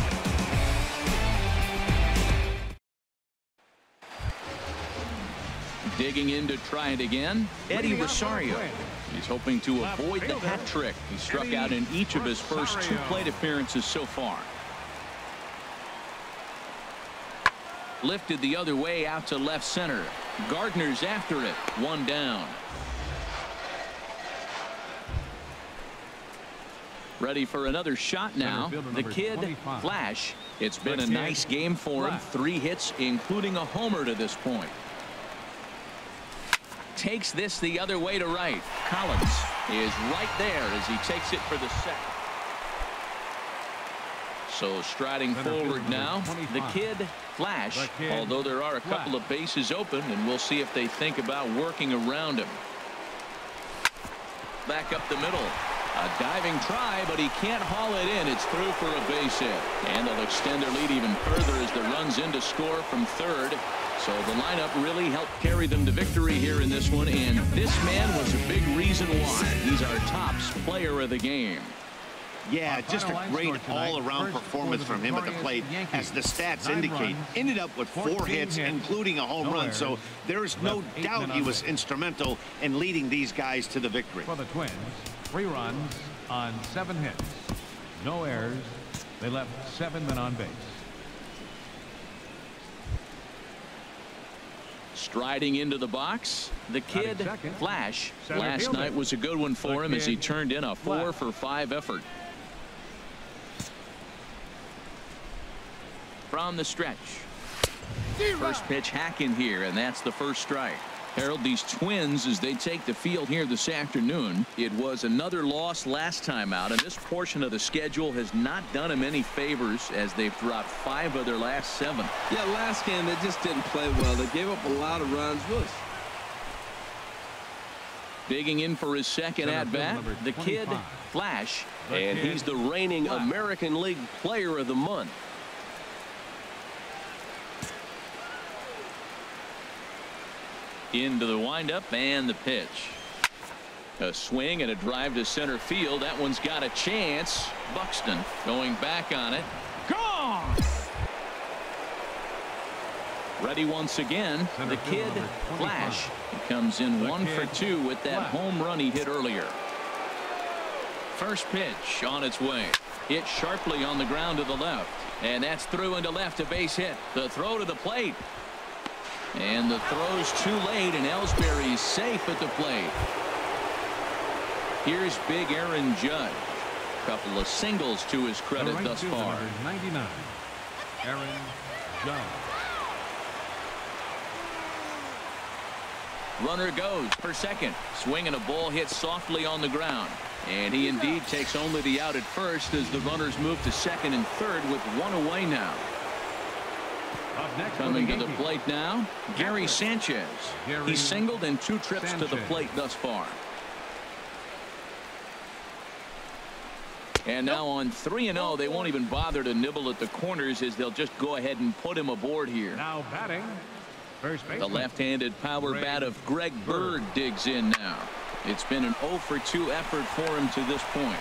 Digging in to try it again, Eddie Rosario. He's hoping to avoid the hat trick. He struck out in each of his first 2 plate appearances so far. Lifted the other way out to left center. Gardner's after it. 1 down. Ready for another shot now. The kid Flash. It's been a nice game for him. 3 hits, including a homer to this point. Takes this the other way to right. Collins is right there as he takes it for the second. So striding forward now, the kid Flash, although there are a couple of bases open, and we'll see if they think about working around him. Back up the middle. A diving try, but he can't haul it in. It's through for a base hit. And they'll extend their lead even further as the run's in to score from third. So the lineup really helped carry them to victory here in this one, and this man was a big reason why. He's our tops player of the game. Yeah, just a great all-around performance from him at the plate, as the stats indicate. Ended up with 4 hits, including a home run, so there's no doubt he was instrumental in leading these guys to the victory. For the Twins, 3 runs on 7 hits. No errors. They left 7 men on base. Striding into the box, the kid Flash. Last night was a good one for him as he turned in a 4 for 5 effort. From the stretch. First pitch hacking here, and that's the first strike. Harold, these Twins, as they take the field here this afternoon, it was another loss last time out, and this portion of the schedule has not done them any favors as they've dropped 5 of their last 7. Yeah, last game they just didn't play well. They gave up a lot of runs. Really. Digging in for his second at-bat, the kid Flash, and he's the reigning American League Player of the Month. Into the windup and the pitch. A swing and a drive to center field. That one's got a chance. Buxton going back on it. Gone! Ready once again. The kid Flash. He comes in 1 for 2 with that home run he hit earlier. First pitch on its way. Hit sharply on the ground to the left. And that's through into left, a base hit. The throw to the plate. And the throw's too late, and Ellsbury's safe at the plate. Here's big Aaron Judge. Couple of singles to his credit thus far. 99. Aaron Judge. Runner goes for second. Swinging a ball hit softly on the ground. And he indeed takes only the out at first as the runners move to second and third with 1 away now. Coming to the plate now, Gary Sanchez. He singled in 2 trips to the plate thus far. And now on 3-0, they won't even bother to nibble at the corners as they'll just go ahead and put him aboard here. Now batting, first baseman. The left-handed power bat of Greg Bird digs in now. It's been an 0 for 2 effort for him to this point.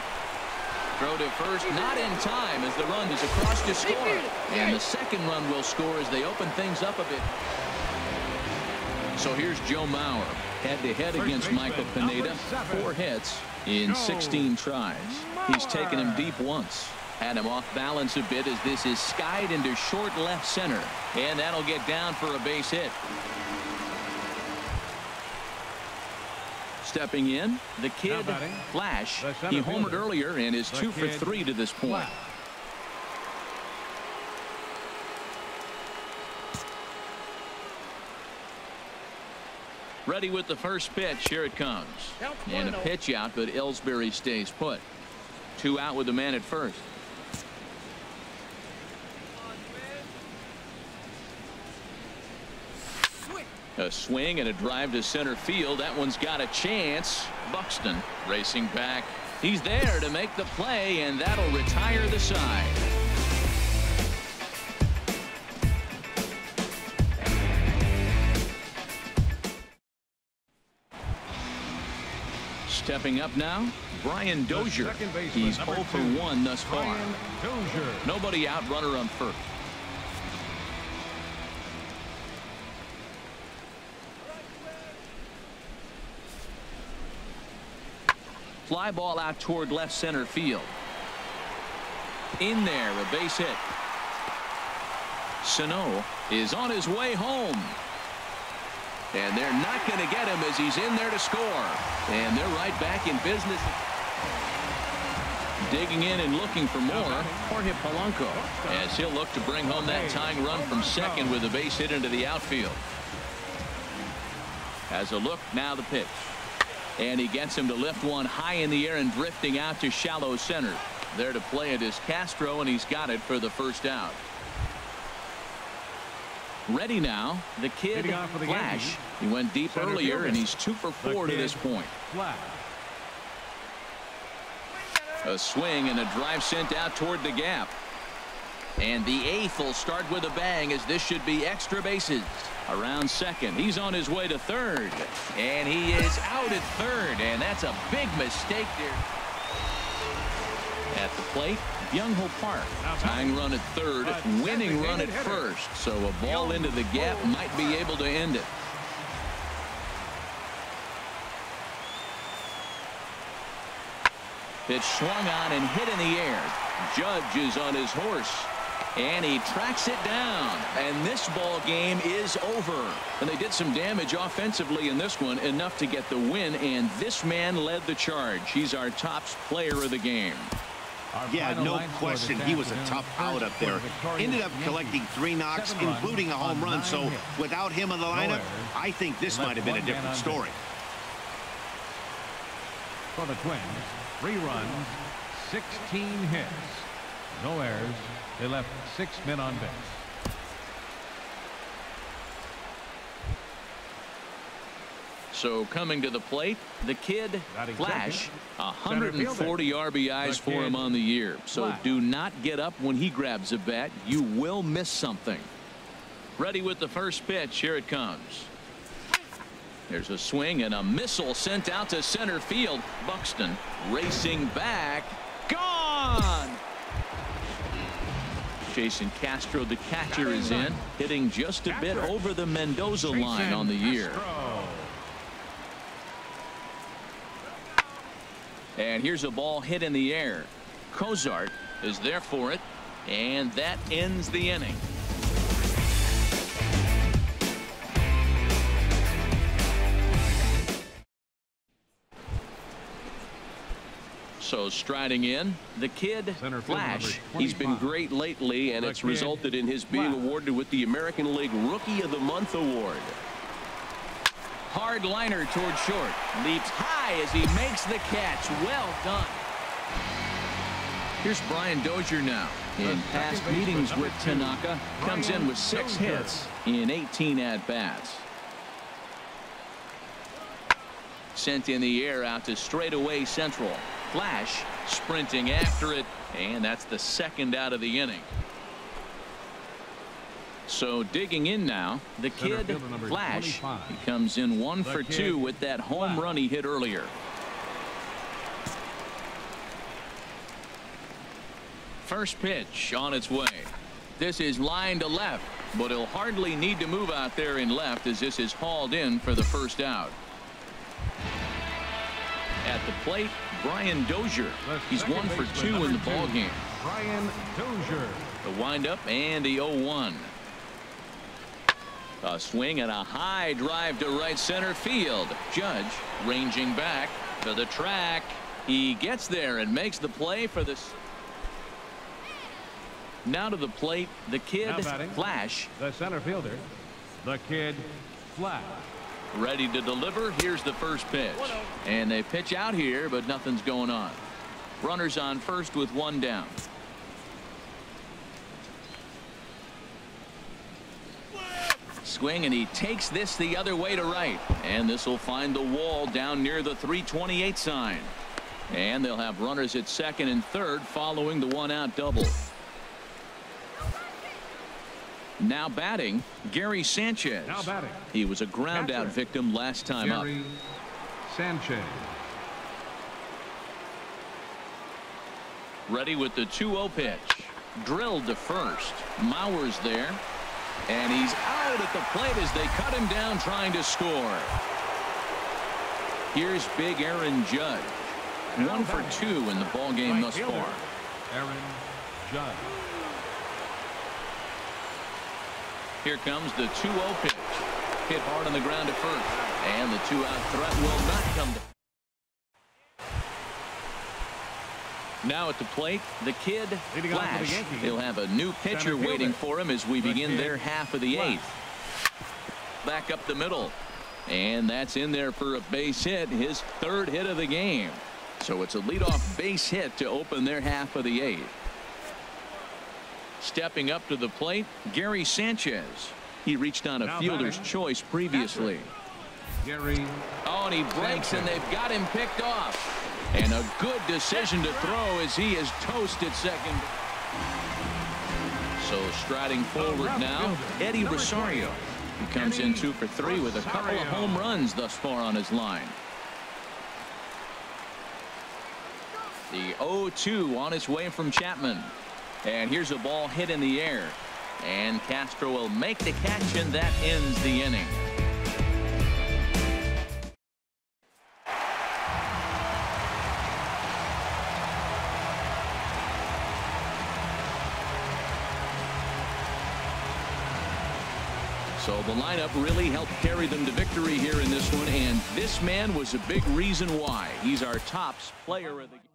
Throw to first, not in time as the run is across to score. And the second run will score as they open things up a bit. So here's Joe Mauer head-to-head against Michael Pineda. 4 hits in 16 tries. He's taken him deep once. Had him off balance a bit as this is skied into short left center. And that'll get down for a base hit. Stepping in, the kid, Flash. He homered earlier and is 2 for 3 to this point. Ready with the first pitch. Here it comes. And a pitch out, but Ellsbury stays put. 2 out with the man at first. A swing and a drive to center field. That one's got a chance. Buxton racing back. He's there to make the play, and that'll retire the side. Stepping up now, Brian Dozier. He's 0 for 1 thus far. Nobody out, runner on first. Fly ball out toward left center field. In there, a base hit. Sano is on his way home. And they're not going to get him as he's in there to score. And they're right back in business. Digging in and looking for more, Jorge Polanco, as he'll look to bring home that tying run from second with a base hit into the outfield. Has a look, now the pitch. And he gets him to lift one high in the air and drifting out to shallow center. There to play it is Castro, and he's got it for the first out. Ready now, the kid, Flash. He went deep earlier, and he's 2 for 4 to this point. A swing and a drive sent out toward the gap. And the 8th will start with a bang, as this should be extra bases. Around second, he's on his way to third, and he is out at third, and that's a big mistake there. At the plate, Byung-Ho Park, tying run at third, winning run at first, so a ball into the gap might be able to end it. Pitch swung on and hit in the air. Judge is on his horse. And he tracks it down, and this ball game is over. And they did some damage offensively in this one, enough to get the win, and this man led the charge. He's our top player of the game. Yeah, no question, he was a tough out up there. Ended up collecting 3 knocks, including a home run, so without him in the lineup, I think this might have been a different story. For the Twins, 3 runs, 16 hits, no errors. They left 6 men on base. So coming to the plate, the kid, Flash, 140 RBIs for him on the year. So do not get up when he grabs a bat. You will miss something. Ready with the first pitch. Here it comes. There's a swing and a missile sent out to center field. Buxton racing back. Gone! Jason Castro, the catcher, is in, hitting just a bit over the Mendoza line on the year. And here's a ball hit in the air. Cozart is there for it, and that ends the inning. So striding in, the kid, Flash. He's been great lately, and it's resulted in his being awarded with the American League Rookie of the Month award. Hard liner toward short. Leaps high as he makes the catch. Well done. Here's Brian Dozier now. In past meetings with Tanaka, comes in with 6 hits in 18 at-bats. Sent in the air out to straightaway central. Flash sprinting after it, and that's the 2nd out of the inning. So digging in now, the kid, Flash. He comes in 1 for 2 with that home run he hit earlier. First pitch on its way. This is line to left, but he'll hardly need to move out there in left as this is hauled in for the first out. At the plate, Brian Dozier. He's 1 for 2 in the ball game. Brian Dozier. The windup and the 0-1. A swing and a high drive to right center field. Judge ranging back to the track. He gets there and makes the play for this. Now to the plate, the kid Flash. The center fielder, the kid Flash. Ready to deliver. Here's the first pitch. And they pitch out here, but nothing's going on. Runners on first with 1 down. Swing, and he takes this the other way to right. And this will find the wall down near the 328 sign. And they'll have runners at second and third following the 1-out double. Now batting, Gary Sanchez. Now batting. He was a ground out victim last time Gary up. Sanchez. Ready with the 2-0 pitch. Drilled to first. Mauer's there. And he's out at the plate as they cut him down trying to score. Here's big Aaron Judge. 1 for 2 in the ball game thus far. Aaron Judge. Here comes the 2-0 pitch. Hit hard on the ground to first. And the 2-out threat will not come to. Now at the plate, the kid Flash. He'll have a new pitcher waiting for him as we begin their half of the 8th. Back up the middle. And that's in there for a base hit, his 3rd hit of the game. So it's a leadoff base hit to open their half of the 8th. Stepping up to the plate, Gary Sanchez. He reached on a fielder's choice previously. Gary. Oh, and he breaks, and they've got him picked off. And a good decision to throw as he is toasted second. So striding forward now, Eddie Rosario. He comes in 2 for 3 with a couple of home runs thus far on his line. The 0-2 on its way from Chapman. And here's a ball hit in the air. And Castro will make the catch, and that ends the inning. So the lineup really helped carry them to victory here in this one, and this man was a big reason why. He's our top player of the game.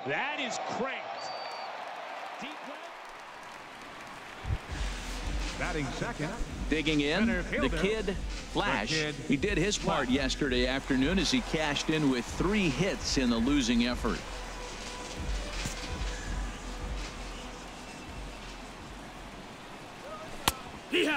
That is cranked. Deep left. Batting second. Digging in, the kid, Flash. He did his part yesterday afternoon as he cashed in with 3 hits in the losing effort.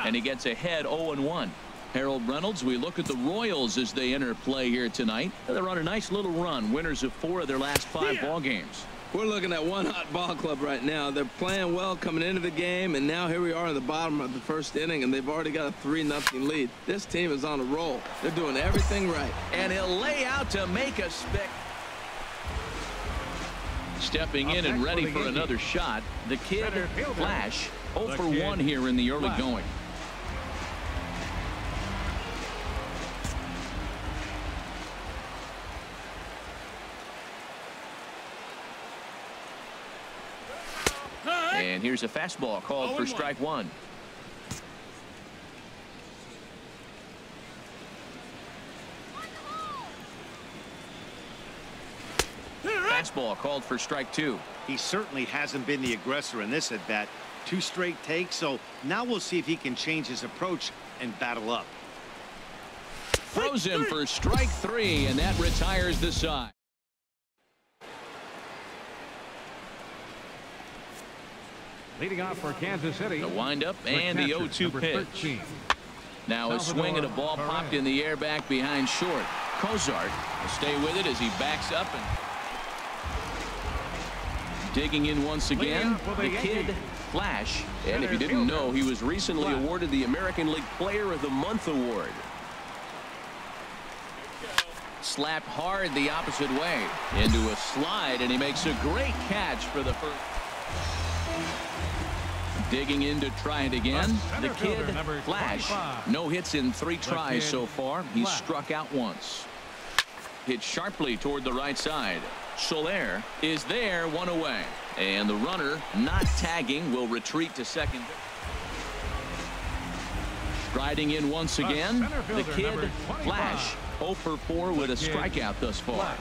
And he gets ahead 0-1. Harold Reynolds, we look at the Royals as they enter play here tonight. They're on a nice little run, winners of 4 of their last 5 ball games. We're looking at one hot ball club right now. They're playing well coming into the game, and now here we are in the bottom of the first inning, and they've already got a 3-0 lead. This team is on a roll. They're doing everything right. And he'll lay out to make a spec. Stepping in and ready for another shot, the kid, Flash, 0 for 1 here in the early going. And here's a fastball called for strike 1. Fastball called for strike 2. He certainly hasn't been the aggressor in this at bat. 2 straight takes, so now we'll see if he can change his approach and battle up. Throws him for strike 3, and that retires the side. Leading off for Kansas City. The windup and the 0-2 pitch. 13. Now a swing and a ball popped in the air back behind short. Cozart will stay with it as he backs up and digging in once again. The kid, Flash. And if you didn't know, he was recently awarded the American League Player of the Month award. Slapped hard the opposite way into a slide, and he makes a great catch for the first. Digging in to try it again. The kid, Flash. No hits in 3 tries so far. He's struck out once. Hit sharply toward the right side. Soler is there, 1 away. And the runner, not tagging, will retreat to second. Striding in once again. The kid, Flash. 0 for 4 with a strikeout thus far.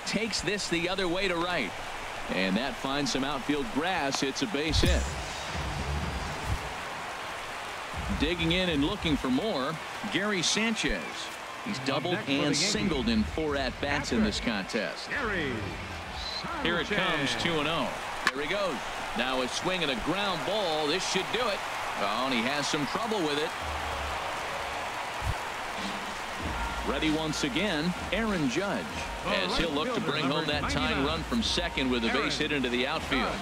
Takes this the other way to right, and that finds some outfield grass. It's a base hit. Digging in and looking for more, Gary Sanchez. He's doubled and singled in 4 at-bats in this contest. Here it comes, 2-0. There he goes. Now a swing and a ground ball. This should do it. Oh, and he has some trouble with it. Ready once again, Aaron Judge, as he'll look to bring home that tying run from second with a base hit into the outfield.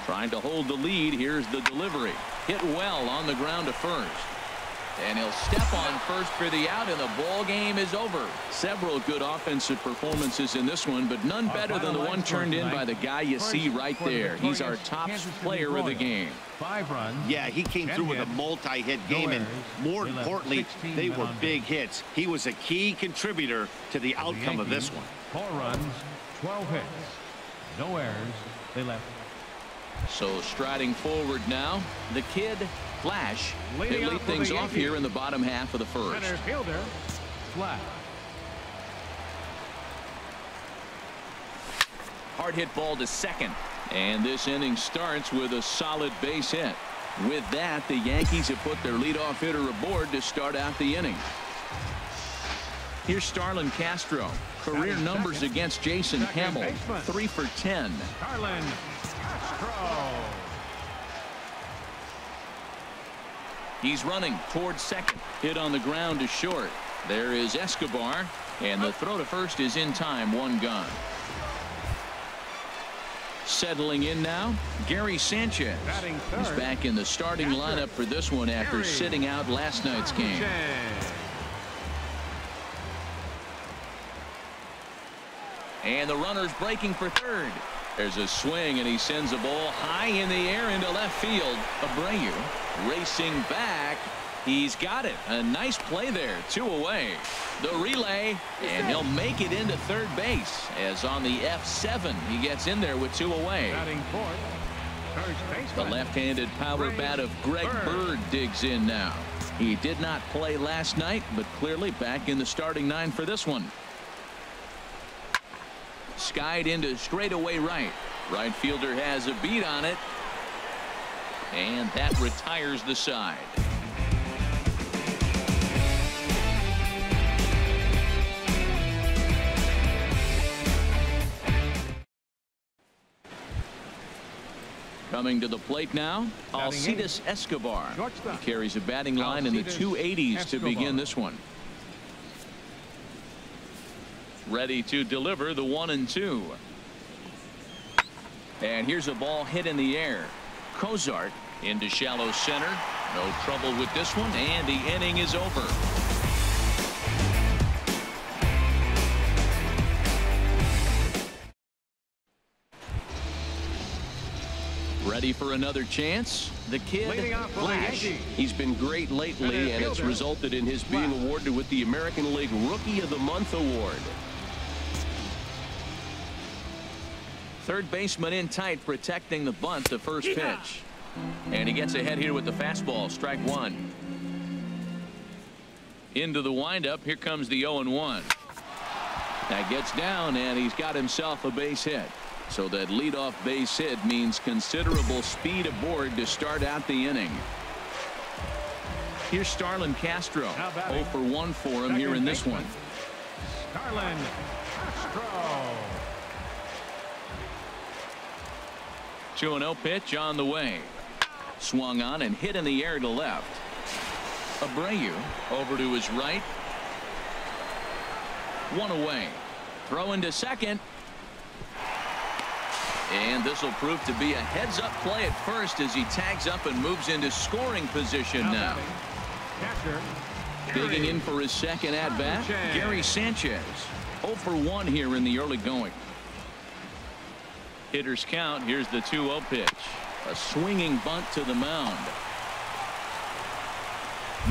Trying to hold the lead. Here's the delivery. Hit well on the ground to first. And he'll step on first for the out, and the ball game is over. Several good offensive performances in this one, but none better than the one turned in by the guy you see right there. He's our top player of the game. 5 runs. Yeah, he came through with a multi-hit game, and more importantly, they were big hits. He was a key contributor to the outcome of this one. 4 runs, 12 hits, no errors. They left. So striding forward now, the kid, Flash. They lead things off here in the bottom half of the first. Center fielder, Flash. Hard hit ball to second. And this inning starts with a solid base hit. With that, the Yankees have put their leadoff hitter aboard to start out the inning. Here's Starlin Castro. Career numbers against Jason Hamill. 3 for 10. Starlin Castro. He's running towards second. Hit on the ground to short. There is Escobar. And the throw to first is in time. 1 gone. Settling in now, Gary Sanchez. He's back in the starting lineup for this one after sitting out last night's game. And the runner's breaking for third. There's a swing, and he sends a ball high in the air into left field. Abreu racing back. He's got it. A nice play there. 2 away. The relay, and he'll make it into third base as on the F7 he gets in there with 2 away. Batting fourth, The left-handed power bat of Greg Bird digs in now. He did not play last night, but clearly back in the starting 9 for this one. Skied into straightaway right. Right fielder has a beat on it. And that retires the side. Coming to the plate now, Alcides Escobar. He carries a batting line in the 280s to begin this one. Ready to deliver the 1-2. And here's a ball hit in the air. Cozart into shallow center. No trouble with this one, and the inning is over. Ready for another chance? The kid, Flash. He's been great lately, and it's resulted in his being awarded with the American League Rookie of the Month award. Third baseman in tight, protecting the bunt, the first pitch. And he gets ahead here with the fastball, strike one. Into the windup, here comes the 0-1. That gets down, and he's got himself a base hit. So that leadoff base hit means considerable speed aboard to start out the inning. Here's Starlin Castro. 0 for 1 for him here in this one. Starlin Castro. 2-0 pitch on the way. Swung on and hit in the air to left. Abreu over to his right. One away. Throw into second. And this will prove to be a heads-up play at first as he tags up and moves into scoring position now. Digging in for his second at-bat, Gary Sanchez. 0 for 1 here in the early going. Hitters count. Here's the 2-0 pitch. A swinging bunt to the mound.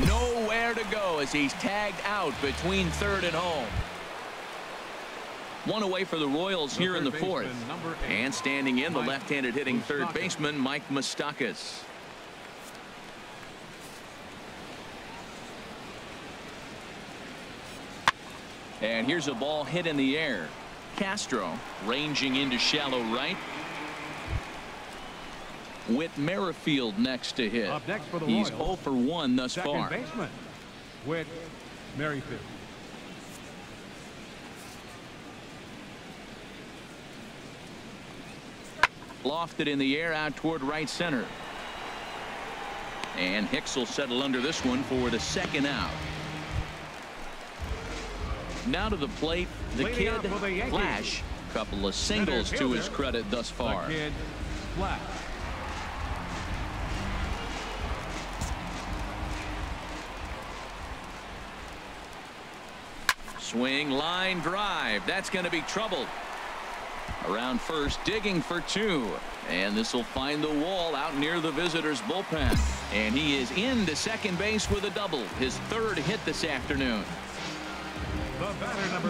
Nowhere to go as he's tagged out between third and home. One away for the Royals here in the fourth. And standing in, the left-handed hitting third baseman, Mike Moustakas. And here's a ball hit in the air. Castro ranging into shallow right. Whit Merrifield next to hit. Up next for the He's Royals, 0 for 1 thus second far. baseman, Whit Merrifield. Lofted in the air out toward right center. And Hicks will settle under this one for the second out. Now to the plate, the kid, Flash. Couple of singles to his credit thus far. The kid, Flash. Swing, line drive. That's going to be trouble. Around first, digging for 2. And this will find the wall out near the visitors' bullpen. And he is into second base with a double. His third hit this afternoon.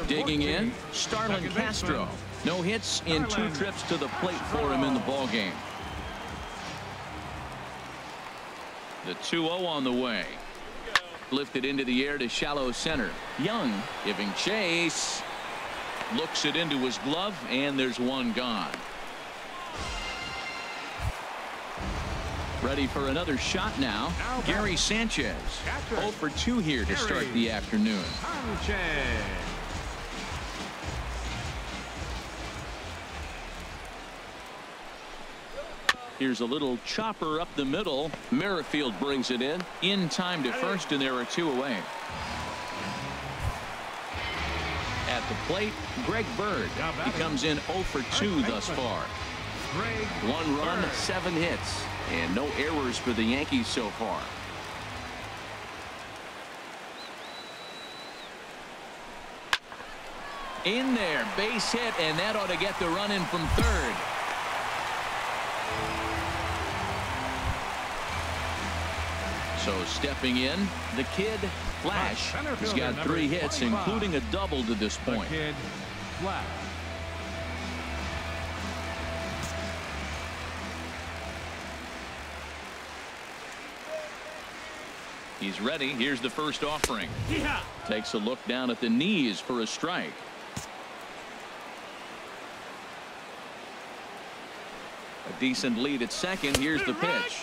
Digging in, Starlin Castro. No hits in 2 trips to the plate for him in the ballgame. The 2-0 on the way. Lifted into the air to shallow center. Young giving chase. Looks it into his glove, and there's one gone. Ready for another shot now. Gary Sanchez. 0 for 2 here to start the afternoon. Here's a little chopper up the middle. Merrifield brings it in time to first, and there are 2 away. At the plate, Greg Bird. He comes in 0 for 2 thus far. 1 run, 7 hits, and no errors for the Yankees so far. In there, base hit, and that ought to get the run in from third. So stepping in, the kid, Flash. He's got 3 hits, including a double to this point. The kid, Flash. He's ready. Here's the first offering. Takes a look down at the knees for a strike. A decent lead at second. Here's the pitch.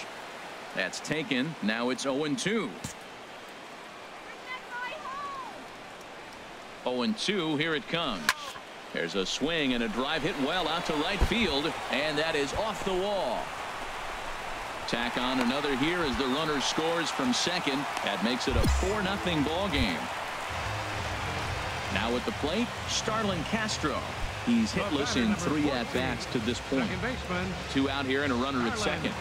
That's taken. Now it's 0-2. 0-2. Here it comes. There's a swing and a drive hit well out to right field, and that is off the wall. Tack on another here as the runner scores from second. That makes it a 4-0 ball game. Now at the plate, Starlin Castro. He's hitless in 3 at-bats to this point. 2 out here and a runner at second.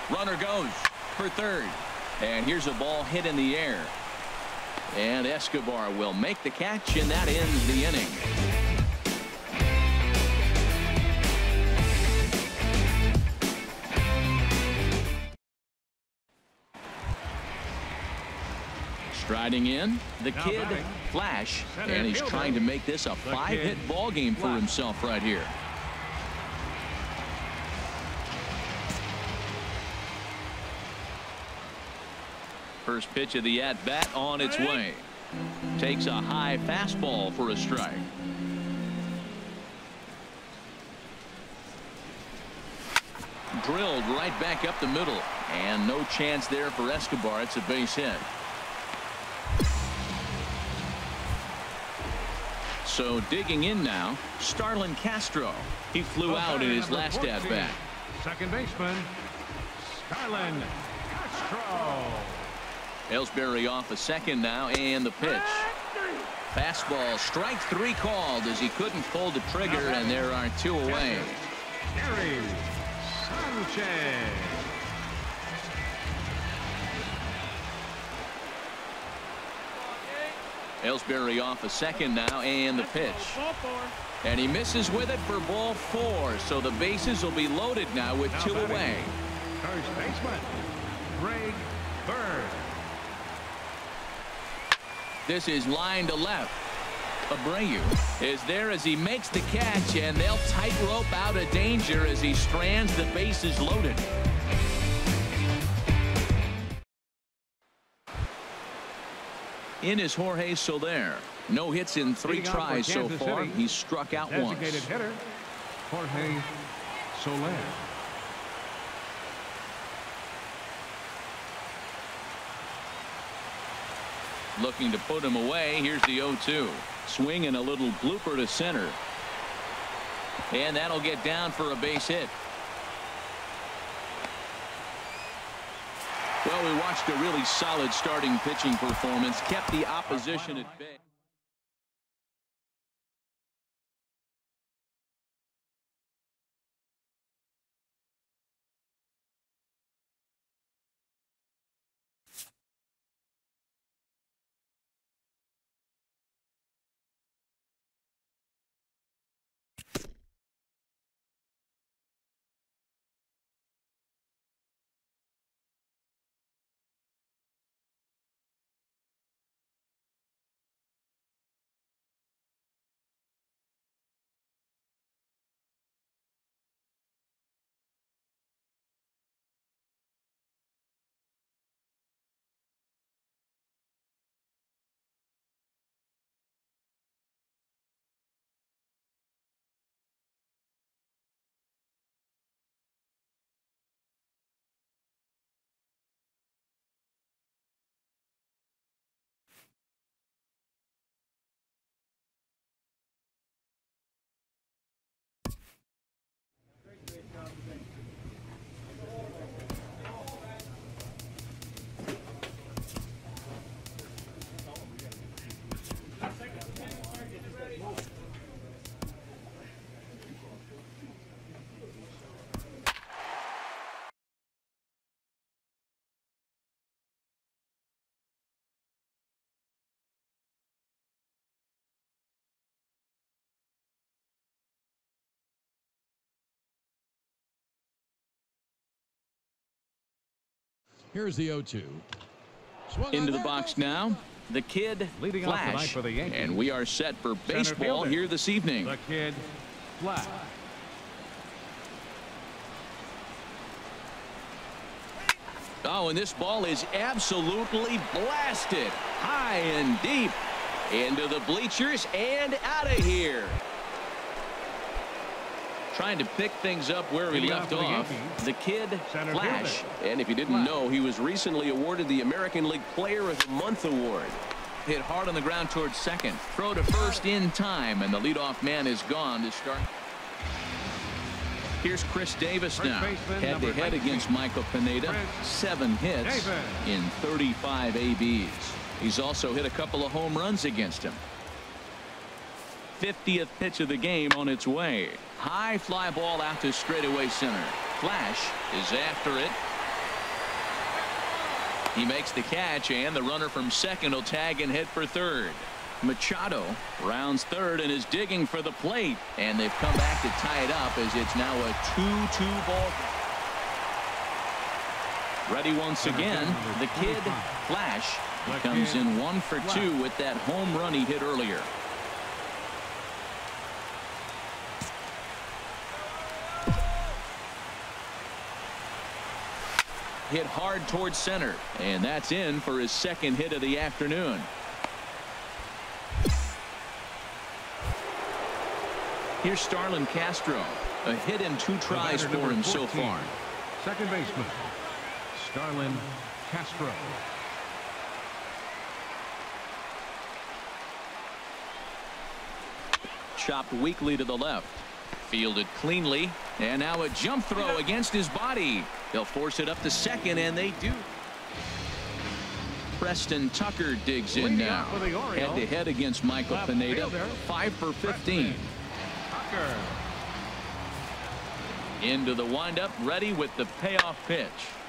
Runner goes for third. And here's a ball hit in the air. And Escobar will make the catch, and that ends the inning. Striding in, the kid, Flash, and he's trying to make this a 5-hit ball game for himself right here. First pitch of the at-bat on its way. Takes a high fastball for a strike. Drilled right back up the middle, and no chance there for Escobar. It's a base hit. So digging in now, Starlin Castro. He flew out in his last at-bat. Second baseman, Starlin Castro. Ellsbury off a second now, and the pitch. Fastball, strike 3 called as he couldn't pull the trigger, and there are 2 away. Gary Sanchez. Ellsbury off a second now, and the pitch. And he misses with it for ball 4, so the bases will be loaded now with 2 away. First baseman, Greg Bird. This is line to left. Abreu is there as he makes the catch, and they'll tightrope out of danger as he strands the bases loaded. In is Jorge Soler. No hits in 3 tries so far. He's struck out once. Designated hitter, Jorge Soler. Looking to put him away. Here's the 0-2. Swing and a little blooper to center. And that'll get down for a base hit. Well, we watched a really solid starting pitching performance. Kept the opposition at bay. Here's the 0-2. Into the box now, the kid, Leading off tonight Flash. for the Yankees. And we are set for baseball here this evening. The kid, Flash. Oh, and this ball is absolutely blasted high and deep into the bleachers and out of here. Trying to pick things up where he left off, the kid Flash. And if you didn't know, he was recently awarded the American League Player of the Month award. Hit hard on the ground towards second. Throw to first in time, and the leadoff man is gone to start. Here's Chris Davis now, head-to-head against Michael Pineda. 7 hits in 35 ABs. He's also hit a couple of home runs against him. 50th pitch of the game on its way. High fly ball out to straightaway center. Flash is after it. He makes the catch, and the runner from second will tag and head for third. Machado rounds third and is digging for the plate, and they've come back to tie it up as it's now a 2-2 ball. Ready once again, the kid Flash. He comes in 1 for 2 with that home run he hit earlier. Hit hard towards center, and that's in for his second hit of the afternoon. Here's Starlin Castro. A hit in 2 tries for him so far. Second baseman, Starlin Castro. Chopped weakly to the left. Fielded cleanly, and now a jump throw against his body. They'll force it up to second, and they do. Preston Tucker digs in now. Head-to-head against Michael Pineda. 5 for 15. Into the windup, ready with the payoff pitch.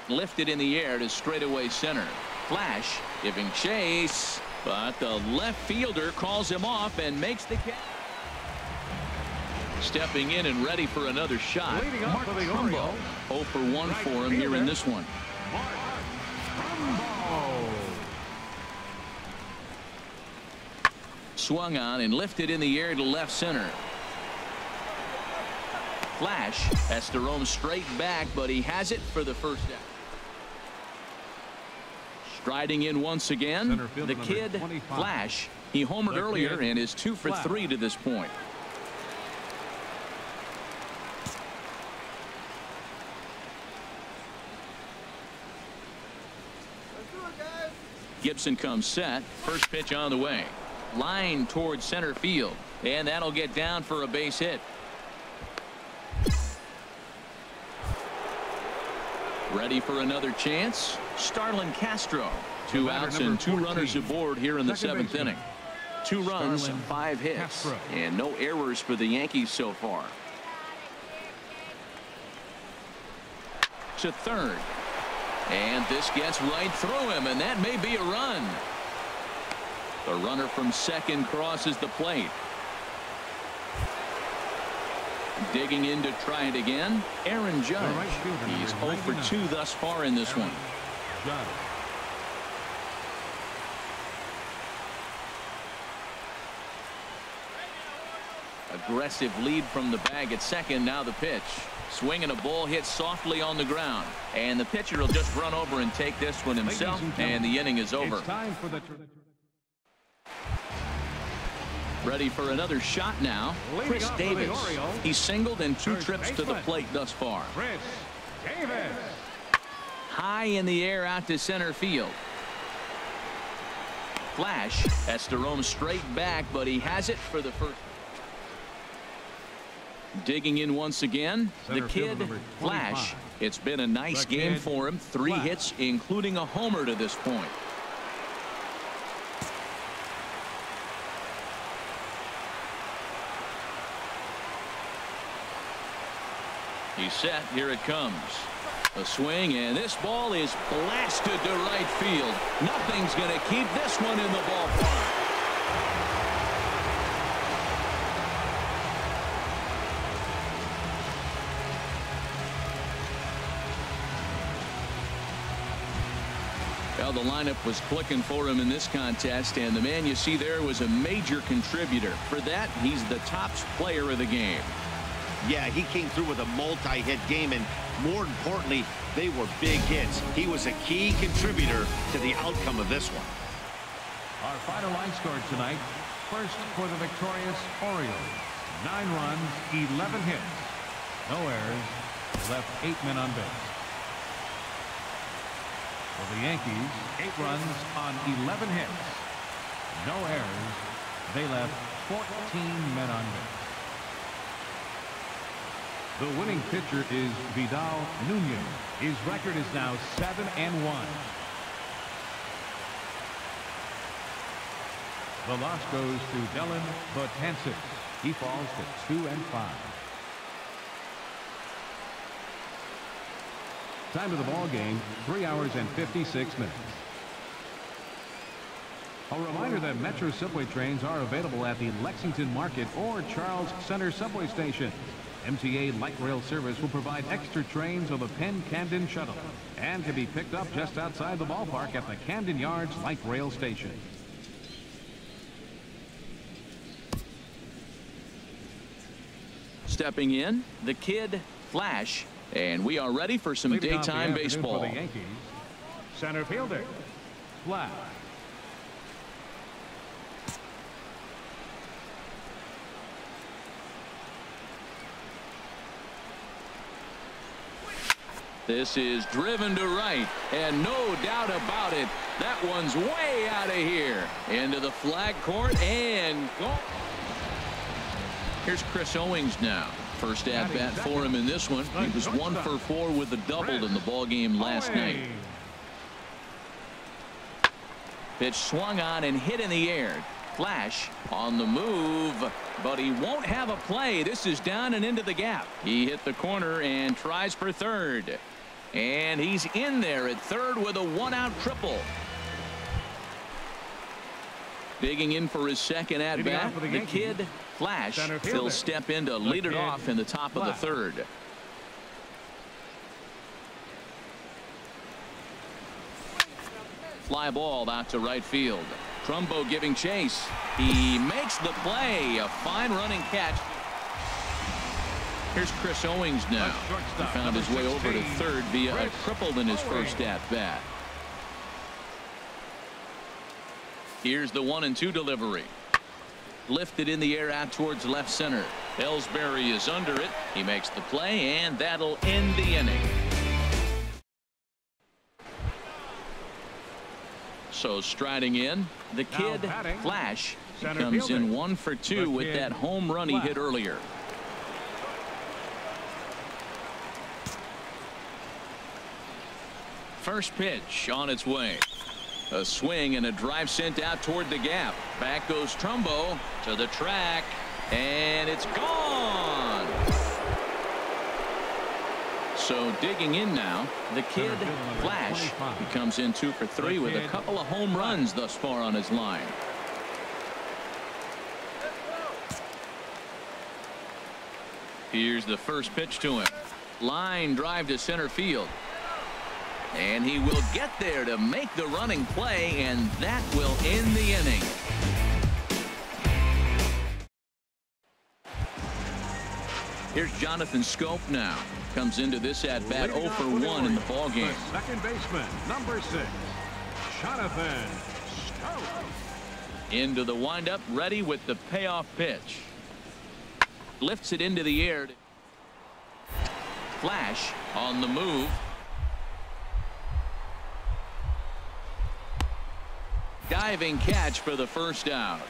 Lifted in the air to straightaway center. Flash giving chase, but the left fielder calls him off and makes the catch. Stepping in and ready for another shot. Mark Trumbo. 0 for 1 for him here in this one. Swung on and lifted in the air to left center. Flash has to roam straight back, but he has it for the first out. Striding in once again, the kid Flash. He homered earlier and is 2 for 3 to this point. Gibson comes set. First pitch on the way. Line towards center field, and that'll get down for a base hit. Ready for another chance. Starlin Castro. 2 outs and 2 runners aboard here in the 7th inning. 2 runs, 5 hits, and no errors for the Yankees so far. To third. And this gets right through him, and that may be a run. The runner from second crosses the plate. Digging in to try it again, Aaron Judge. He's 0 for 2 thus far in this one. Aggressive lead from the bag at second. Now the pitch. Swinging a ball hit softly on the ground, and the pitcher will just run over and take this one himself, and the inning is over. Ready for another shot now. Chris Davis. He's singled in 2 trips to the plate thus far. High in the air out to center field. Flash has to roam straight back, but he has it for the first. Digging in once again, the kid Flash. It's been a nice game for him. 3 hits, including a homer to this point. He's set. Here it comes. A swing, and this ball is blasted to right field. Nothing's going to keep this one in the ballpark. Well, the lineup was clicking for him in this contest, and the man you see there was a major contributor. For that, he's the top player of the game. Yeah, he came through with a multi-hit game, and more importantly, they were big hits. He was a key contributor to the outcome of this one. Our final line score tonight. First for the victorious Orioles. 9 runs, 11 hits. No errors. Left 8 men on base. For the Yankees, 8 runs on 11 hits. No errors. They left 14 men on base. The winning pitcher is Vidal Nunez. His record is now 7-1. The loss goes to Dylan Betances. He falls to 2-5. Time of the ball game, 3 hours and 56 minutes. A reminder that Metro subway trains are available at the Lexington Market or Charles Center subway station. MTA Light Rail service will provide extra trains on the Penn Camden Shuttle and can be picked up just outside the ballpark at the Camden Yards Light Rail station. Stepping in, the kid Flash, and we are ready for some daytime baseball. For the Yankees, center fielder Flash. This is driven to right, and no doubt about it, that one's way out of here. Into the flag court and go. Here's Chris Owings now. First at bat for him in this one. He was 1 for 4 with a double in the ball game last night. Pitch swung on and hit in the air. Flash on the move, but he won't have a play. This is down and into the gap. He hit the corner and tries for third. And he's in there at third with a 1-out triple. Digging in for his second at bat, the kid Flash will step in to lead it off in the top of the third. Fly ball out to right field. Trumbo giving chase. He makes the play. A fine running catch. Here's Chris Owings now. He found his way over to third via a triple in his first at bat. Here's the 1-2 delivery. Lifted in the air out towards left center. Ellsbury is under it. He makes the play, and that'll end the inning. So striding in, the kid Flash comes in 1 for 2 with that home run he hit earlier. First pitch on its way. A swing and a drive sent out toward the gap. Back goes Trumbo to the track, and it's gone. So digging in now, the kid Flash. He comes in 2 for 3 with a couple of home runs thus far on his line. Here's the first pitch to him. Line drive to center field. And he will get there to make the running play, and that will end the inning. Here's Jonathan Scope now. Comes into this at bat 0 for 1 in the ball game. Second baseman, number 6, Jonathan Scope. Into the windup, ready with the payoff pitch. Lifts it into the air. Flash on the move. Diving catch for the first out.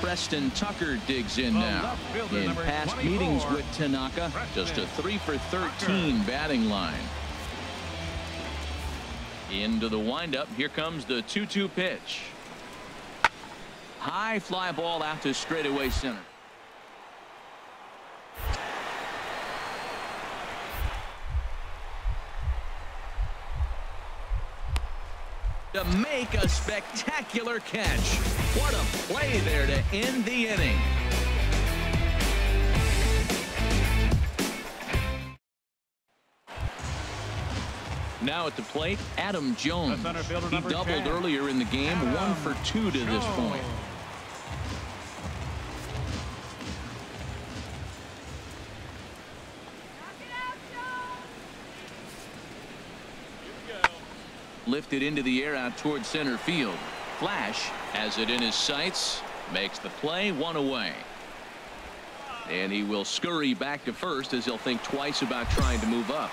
Preston Tucker digs in now. In past meetings with Tanaka, just a 3 for 13 batting line. Into the windup. Here comes the 2-2 pitch. High fly ball out to straightaway center. To make a spectacular catch. What a play there to end the inning. Now at the plate, Adam Jones. He doubled earlier in the game, 1 for 2 to this point. lifted into the air out towards center field. Flash has it in his sights, makes the play, 1 away. And he will scurry back to first as he'll think twice about trying to move up.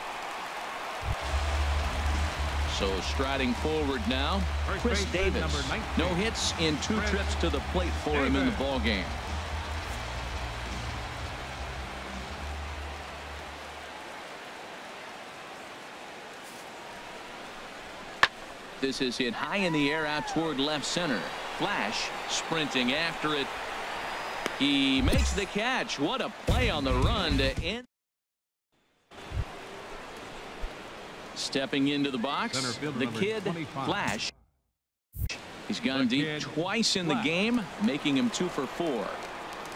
So striding forward now, Chris Davis. No hits in 2 trips to the plate for him in the ball game. This is hit high in the air out toward left center. Flash sprinting after it. He makes the catch. What a play on the run to end. Stepping into the box, the kid, Flash. He's gone deep twice in the game, making him 2 for 4.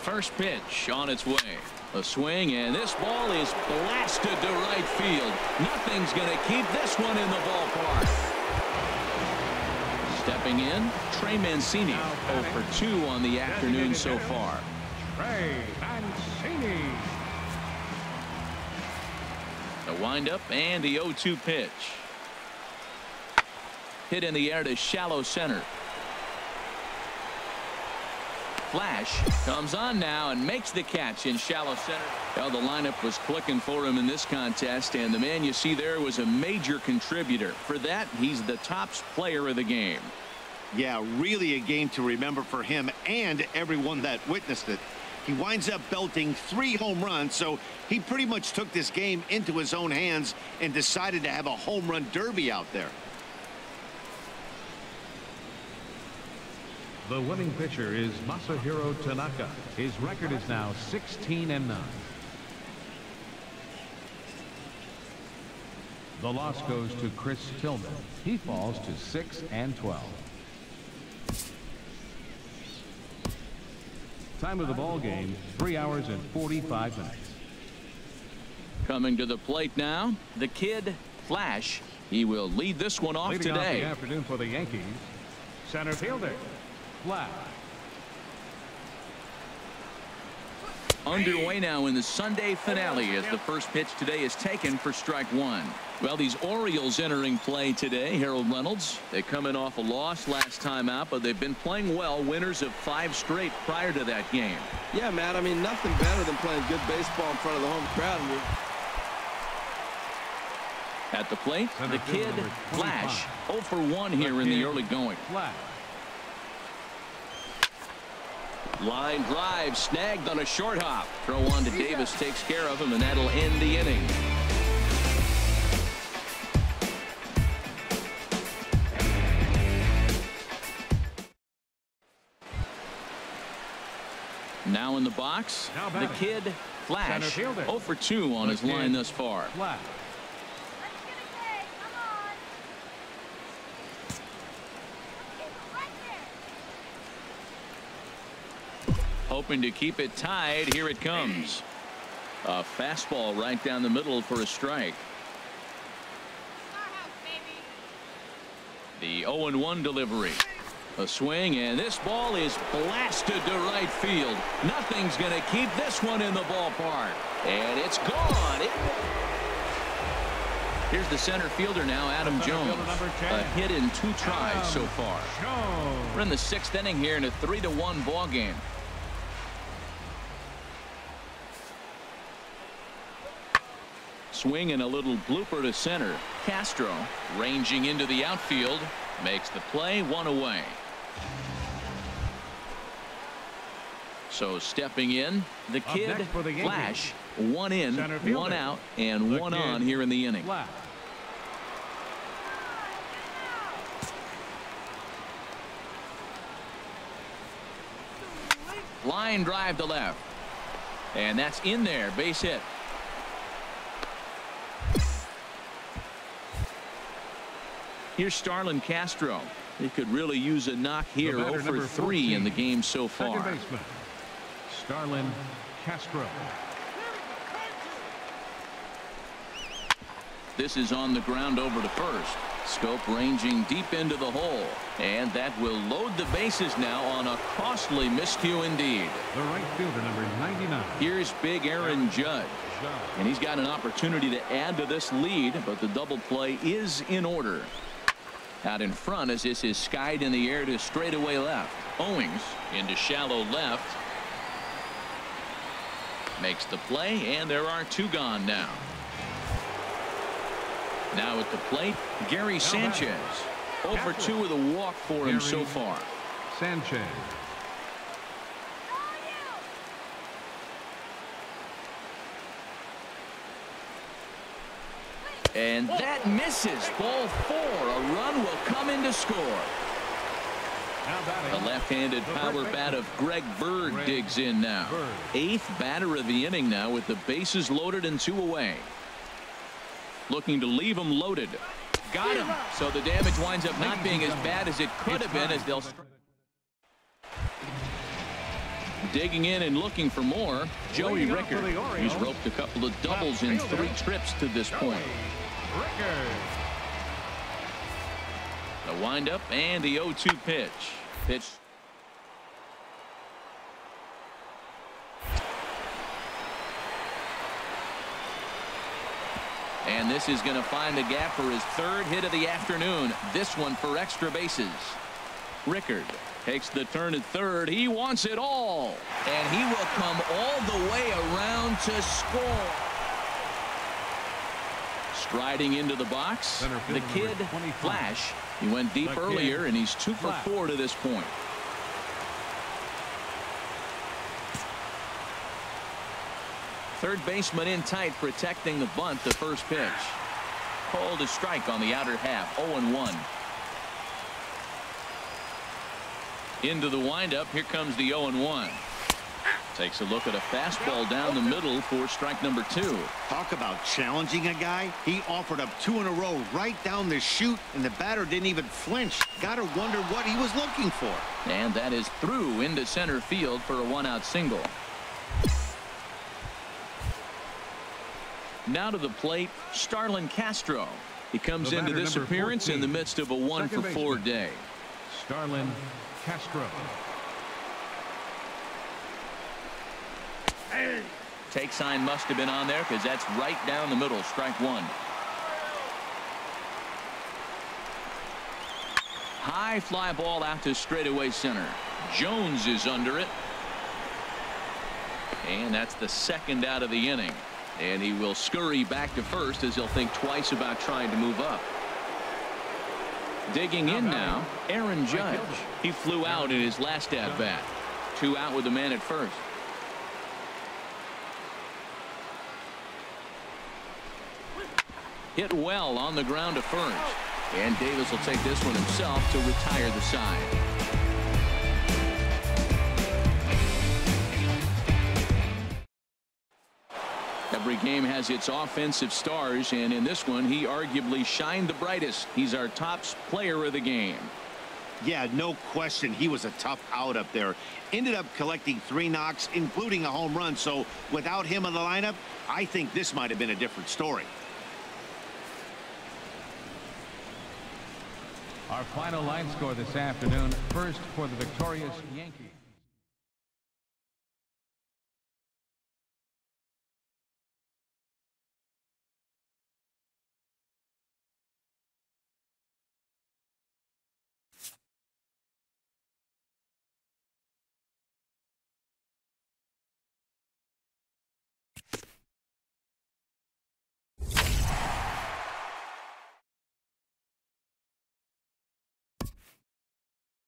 First pitch on its way. A swing, and this ball is blasted to right field. Nothing's going to keep this one in the ballpark. Stepping in, Trey Mancini, 0 for 2 on the afternoon so far. Trey Mancini. The windup and the 0-2 pitch. Hit in the air to shallow center. Flash comes on now and makes the catch in shallow center. Well, the lineup was clicking for him in this contest, and the man you see there was a major contributor. For that, he's the top player of the game. Yeah, really a game to remember for him and everyone that witnessed it. He winds up belting 3 home runs, so he pretty much took this game into his own hands and decided to have a home run derby out there. The winning pitcher is Masahiro Tanaka. His record is now 16-9. The loss goes to Chris Tillman. He falls to 6-12. Time of the ball game, 3 hours and 45 minutes. Coming to the plate now, the kid, Flash. He will lead this one off Leading today. Off the afternoon for the Yankees, center fielder, Flash. Underway now in the Sunday finale as the first pitch today is taken for strike 1. Well, these Orioles entering play today, Harold Reynolds. They come in off a loss last time out, but they've been playing well, winners of 5 straight prior to that game. Yeah, Matt, I mean, nothing better than playing good baseball in front of the home crowd. At the plate, the kid, Flash, 0 for 1 here in the early going. Flash. Line drive snagged on a short hop. Throw on to Davis takes care of him, and that'll end the inning. Now in the box, the kid, Flash, 0 for 2 on his line thus far. Flash. Hoping to keep it tied. Here it comes. A fastball right down the middle for a strike. The 0-1 delivery. A swing, and this ball is blasted to right field. Nothing's going to keep this one in the ballpark. And it's gone. Here's the center fielder now, Adam Jones. A hit in 2 tries so far. We're in the 6th inning here in a 3-1 ball game. Swing and a little blooper to center. Castro ranging into the outfield makes the play, 1 away. So stepping in, the kid, Flash, 1 in, 1 out, and 1 on here in the inning. Flash. Line drive to left. And that's in there, base hit. Here's Starlin Castro. He could really use a knock here. 0 for 3 in the game so far. Second baseman, Starlin Castro. This is on the ground over to first. Scope ranging deep into the hole. And that will load the bases now on a costly miscue indeed. The right fielder, number 99. Here's big Aaron Judge. And he's got an opportunity to add to this lead, but the double play is in order. Out in front as this is skied in the air to straightaway left. Owings into shallow left. Makes the play, and there are 2 gone now. Now at the plate, Gary Sanchez. 0 for 2 with a walk for him so far. Sanchez. And that misses. Ball 4. A run will come in to score. The left-handed power bat of Greg Bird digs in now. 8th batter of the inning now with the bases loaded and 2 away. Looking to leave him loaded. Got him. So the damage winds up not being as bad as it could have been as they'll. Digging in and looking for more, Joey Rickard. He's roped a couple of doubles in 3 trips to this point. The windup and the 0-2 pitch. And this is going to find the gap for his 3rd hit of the afternoon. This one for extra bases. Rickard takes the turn at 3rd. He wants it all. And he will come all the way around to score. Striding into the box, the kid Flash. He went deep earlier, and he's 2 for 4 to this point. Third baseman in tight, protecting the bunt. The first pitch. Called a strike on the outer half. 0-1. Into the windup. Here comes the 0-1. Takes a look at a fastball down the middle for strike number 2. Talk about challenging a guy. He offered up 2 in a row right down the chute, and the batter didn't even flinch. Gotta wonder what he was looking for. And that is through into center field for a 1-out single. Now to the plate, Starlin Castro. He comes into this appearance 14, in the midst of a 1 for 4 day. Starlin Castro. Take sign must have been on there because that's right down the middle. Strike 1. High fly ball out to straightaway center. Jones is under it. And that's the 2nd out of the inning. And he will scurry back to first as he'll think twice about trying to move up. Digging in now, Aaron Judge. He flew out in his last at bat. 2 out with the man at first. Hit well on the ground to first. And Davis will take this one himself to retire the side. Every game has its offensive stars, and in this one he arguably shined the brightest. He's our top player of the game. Yeah, no question. He was a tough out up there. Ended up collecting 3 knocks, including a home run. So without him in the lineup, I think this might have been a different story. Our final line score this afternoon. First for the victorious Yankees.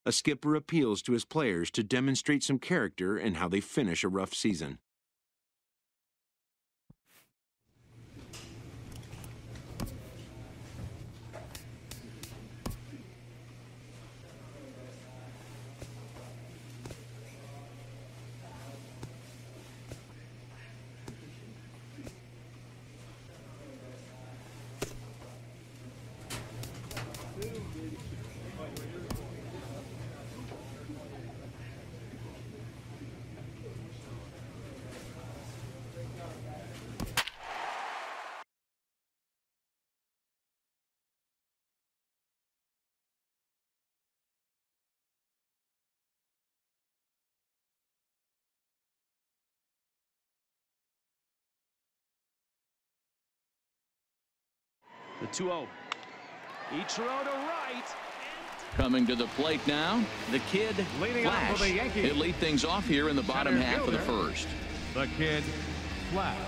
A skipper appeals to his players to demonstrate some character in how they finish a rough season. The 2-0. He threw to right. Coming to the plate now, the kid Flash. He'll lead things off here in the bottom half of the first. The kid Flash.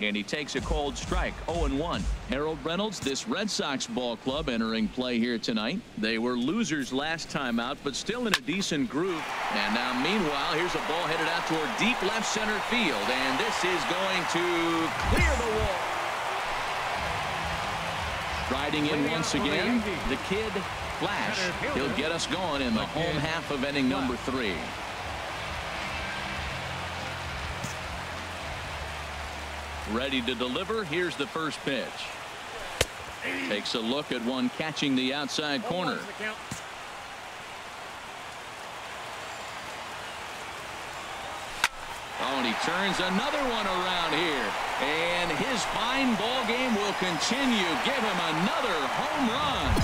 And he takes a cold strike. 0-1. Harold Reynolds, this Red Sox ball club entering play here tonight. They were losers last time out, but still in a decent groove. And now, meanwhile, here's a ball headed out toward deep left center field. And this is going to clear the wall. Striding in once again, the kid Flash. He'll get us going in the home half of inning number 3. Ready to deliver. Here's the first pitch. Takes a look at one catching the outside corner. Oh, and he turns another one around here. And his fine ball game will continue. Give him another home run.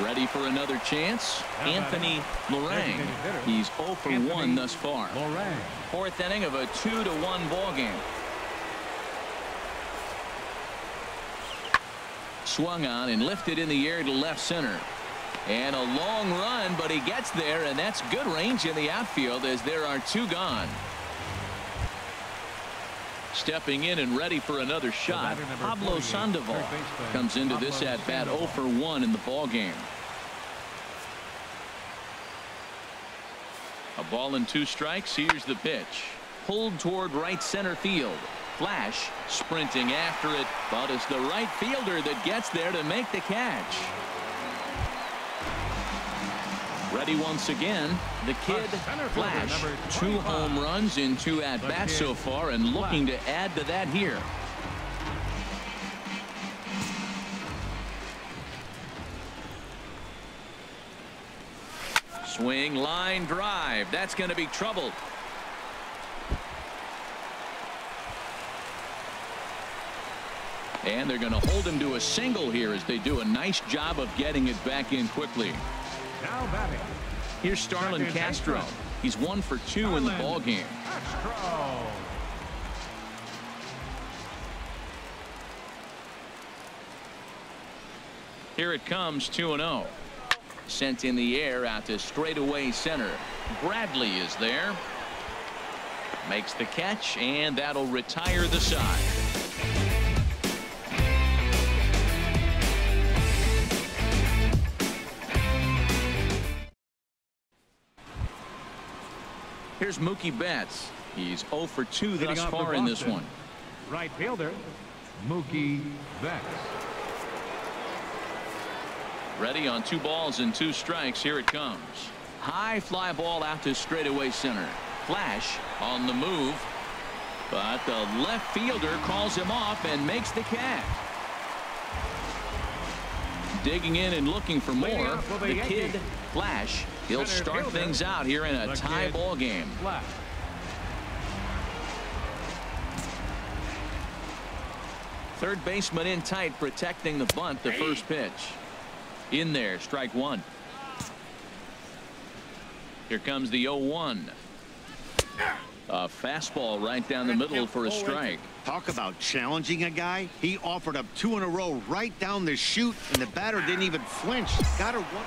Ready for another chance. Anthony Lorang. He's 0 for 1 thus far. Fourth inning of a 2-1 ball game. Swung on and lifted in the air to left center. And a long run, but he gets there, and that's good range in the outfield as there are 2 gone. Stepping in and ready for another shot, Pablo Sandoval comes into this at bat 0 for 1 in the ball game. A ball and 2 strikes. Here's the pitch. Pulled toward right center field. Flash sprinting after it, but it's the right fielder that gets there to make the catch. Ready once again, the kid Flash. 2 home runs in 2 at-bats so far, and looking to add to that here. Swing, line drive. That's going to be trouble. And they're going to hold him to a single here as they do a nice job of getting it back in quickly. Now batting. Here's Starlin Castro. He's 1 for 2 in the ball game. Here it comes, 2-0. Sent in the air out to straightaway center. Bradley is there. Makes the catch, and that'll retire the side. Here's Mookie Betts. He's 0 for 2 thus far in this one. Right fielder, Mookie Betts. Ready on 2 balls and 2 strikes. Here it comes. High fly ball out to straightaway center. Flash on the move, but the left fielder calls him off and makes the catch. Digging in and looking for more, the kid Flash. He'll start things out here in a tie ball game. Third baseman in tight, protecting the bunt. The first pitch. In there, strike 1. Here comes the 0-1. A fastball right down the middle for a strike. Talk about challenging a guy. He offered up 2 in a row right down the chute, and the batter didn't even flinch. Got her one.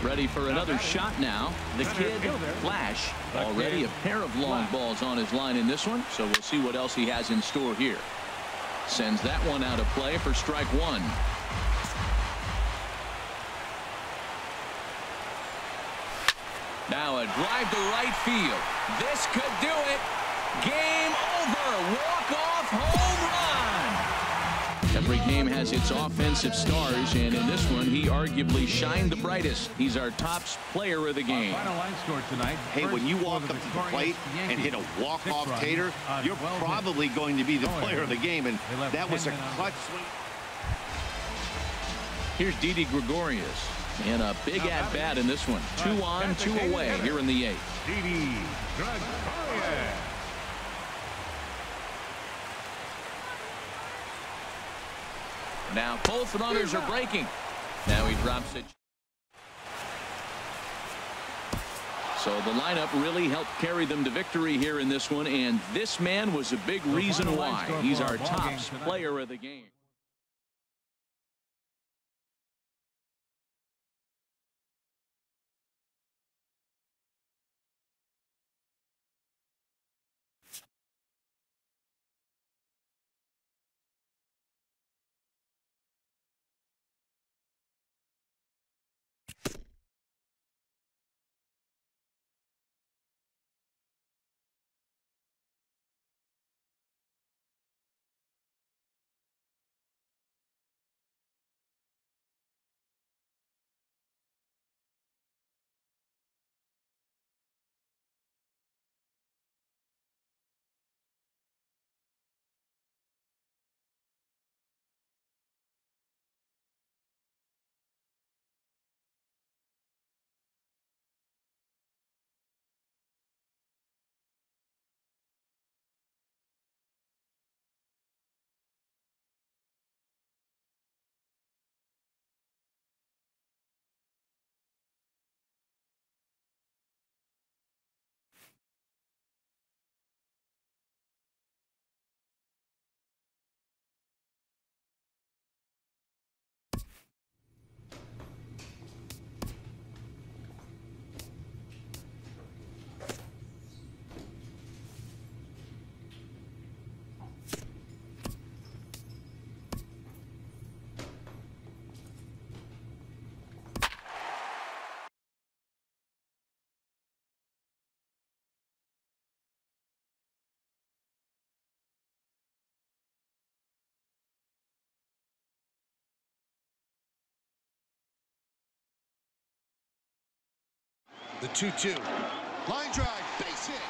Ready for another shot now. The kid Flash. Already a pair of long balls on his line in this one, so we'll see what else he has in store here. Sends that one out of play for strike 1. Now a drive to right field. This could do it. Game over. Walk-off home run. Every game has its offensive stars, and in this one, he arguably shined the brightest. He's our top player of the game. Final line score tonight. Hey, when you walk up to the plate and hit a walk-off tater, you're probably going to be the player of the game, and that was a clutch swing. Here's Didi Gregorius. And a big at-bat in this one. 2 on, 2 away here in the 8th. Didi Gregorius. Now both runners are breaking. Now he drops it. So the lineup really helped carry them to victory here in this one, and this man was a big reason why. He's our top player of the game. The 2-2. Line drive, base hit.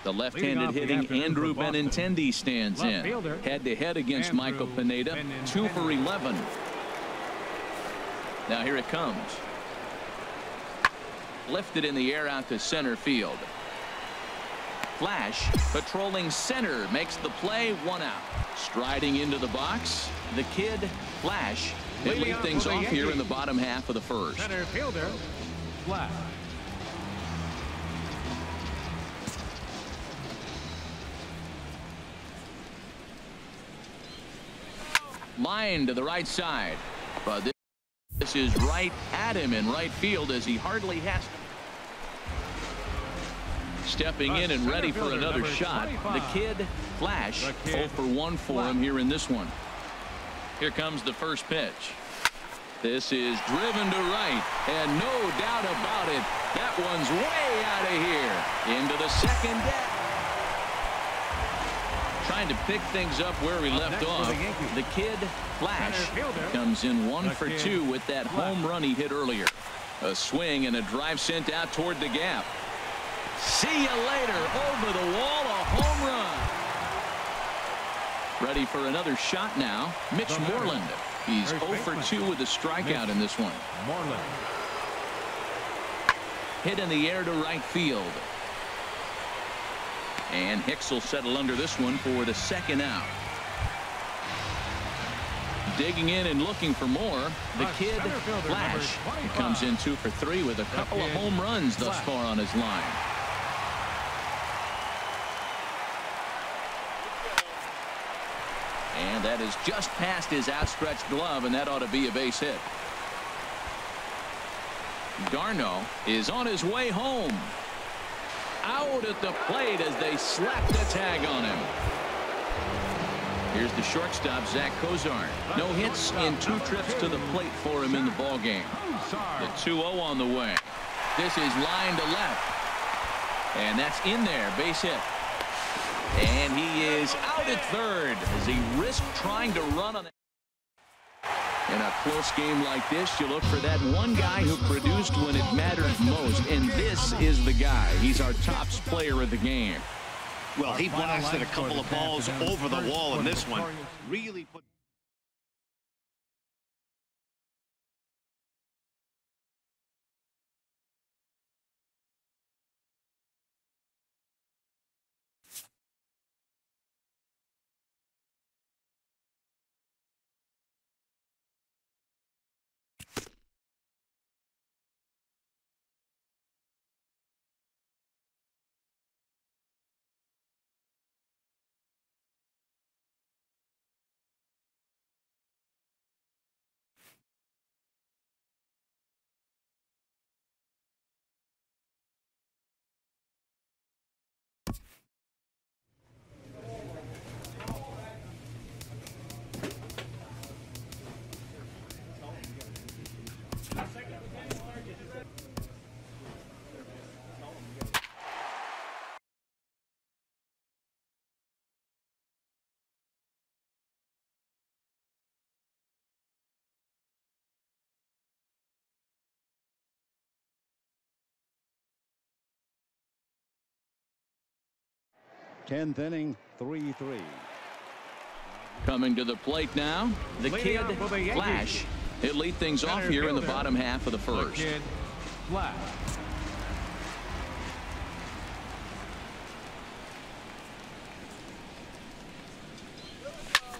The left-handed hitting Andrew Benintendi stands in. Head-to-head against Michael Pineda. 2 for 11. Now here it comes. Lifted in the air out to center field. Flash patrolling center makes the play. 1 out. Striding into the box, the kid Flash. They lead things off here in the bottom half of the first. Center fielder, Flash. Line to the right side, but this is right at him in right field as he hardly has to. Stepping in and ready for another shot, the kid Flash. 0 for 1 for him here in this one. Here comes the first pitch. This is driven to right, and no doubt about it, that one's way out of here into the second deck. Trying to pick things up where we left off. The kid Flash comes in 1 for 2 with that home run he hit earlier. A swing and a drive sent out toward the gap. See you later. Over the wall, a home run. Ready for another shot now. Mitch Moreland. He's 0 for 2 with a strikeout in this one. Moreland. Hit in the air to right field. And Hicks will settle under this one for the second out. Digging in and looking for more, the kid Flash comes in 2 for 3 with a couple of home runs thus far on his line. And that is just past his outstretched glove, and that ought to be a base hit. Darno is on his way home. Out at the plate as they slap the tag on him. Here's the shortstop, Zach Cozart. No hits in 2 trips to the plate for him in the ball game. The 2-0 on the way. This is line to left. And that's in there, base hit. And he is out at third as he risked trying to run on it. In a close game like this, you look for that one guy who produced when it mattered most, and this is the guy. He's our top player of the game. Well, he blasted a couple of balls over the wall in this one. Really put 10th inning, 3-3. Coming to the plate now, the kid Flash. He'll lead things off here in the bottom half of the first. The kid Flash.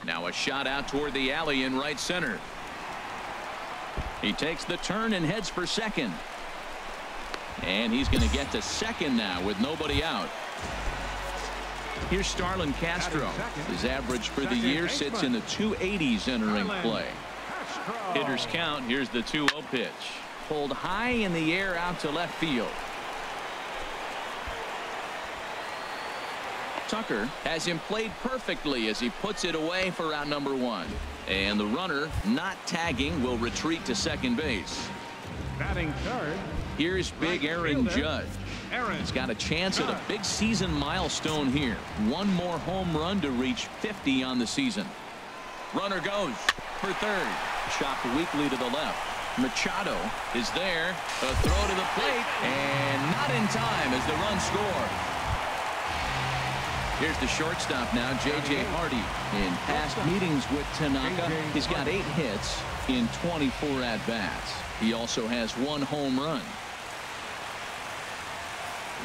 Now a shot out toward the alley in right center. He takes the turn and heads for second. And he's going to get to second now with nobody out. Here's Starlin Castro. His average for the year sits in the 280s entering play. Hitters count. Here's the 2-0 pitch. Pulled high in the air out to left field. Tucker has him played perfectly as he puts it away for out number 1. And the runner, not tagging, will retreat to second base. Batting third. Here's big Aaron Judge. He's got a chance at a big season milestone here. One more home run to reach 50 on the season. Runner goes for third. Chopped weakly to the left. Machado is there. A throw to the plate. And not in time as the run score. Here's the shortstop now, J.J. Hardy. In past meetings with Tanaka, he's got 8 hits in 24 at-bats. He also has 1 home run.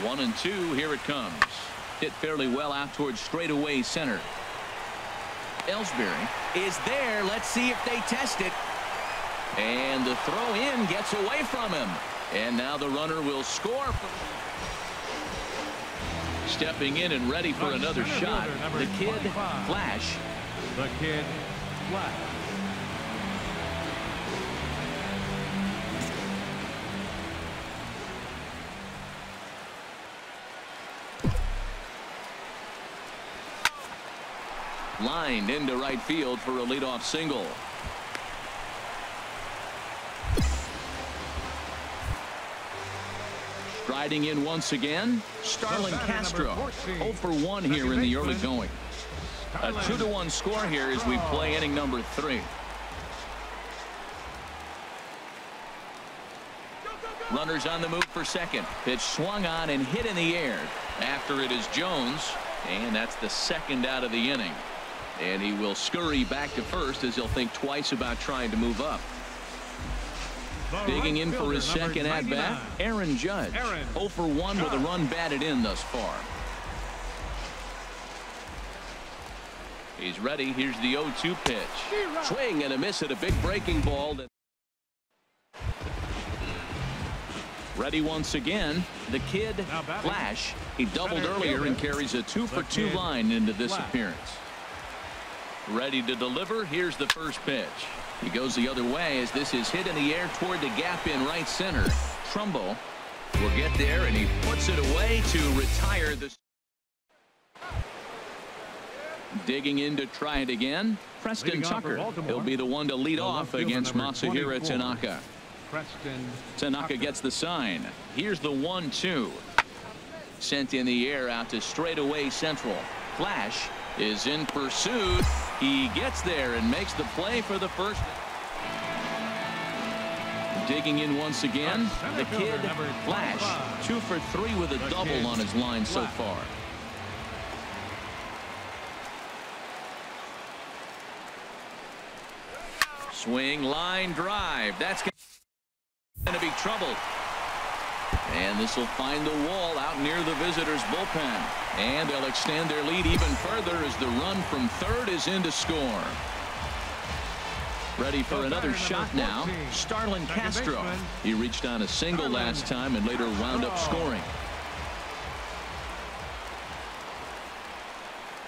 1-2, here it comes. Hit fairly well out towards straightaway center. Ellsbury is there. Let's see if they test it. And the throw in gets away from him. And now the runner will score. Stepping in and ready for another shot, the kid Flash. The kid Flash. Lined into right field for a leadoff single. Striding in once again, Starlin Castro. 0 for 1 here in the early going. A 2-1 score here as we play inning number 3. Runners on the move for second. Pitch swung on and hit in the air. After it is Jones, and that's the second out of the inning. And he will scurry back to first as he'll think twice about trying to move up. Digging in for his second at-bat, Aaron Judge. 0 for 1 with a run batted in thus far. He's ready. Here's the 0-2 pitch. Swing and a miss at a big breaking ball. Ready once again, the kid Flash. He doubled earlier and carries a 2 for 2 line into this appearance. Ready to deliver. Here's the first pitch. He goes the other way as this is hit in the air toward the gap in right center. Trumbo will get there and he puts it away to retire the. Digging in to try it again. Preston Tucker. He'll be the one to lead off against Masahiro Tanaka. Tanaka gets the sign. Here's the 1-2. Sent in the air out to straightaway central. Flash is in pursuit. He gets there and makes the play for the first. Digging in once again, the kid Flash. 2 for 3 with a double on his line so far. Swing, line drive. That's going to be trouble. And this will find the wall out near the visitors' bullpen. And they'll extend their lead even further as the run from third is in to score. Ready for another shot now. Starlin Castro. He reached on a single last time and later wound up scoring.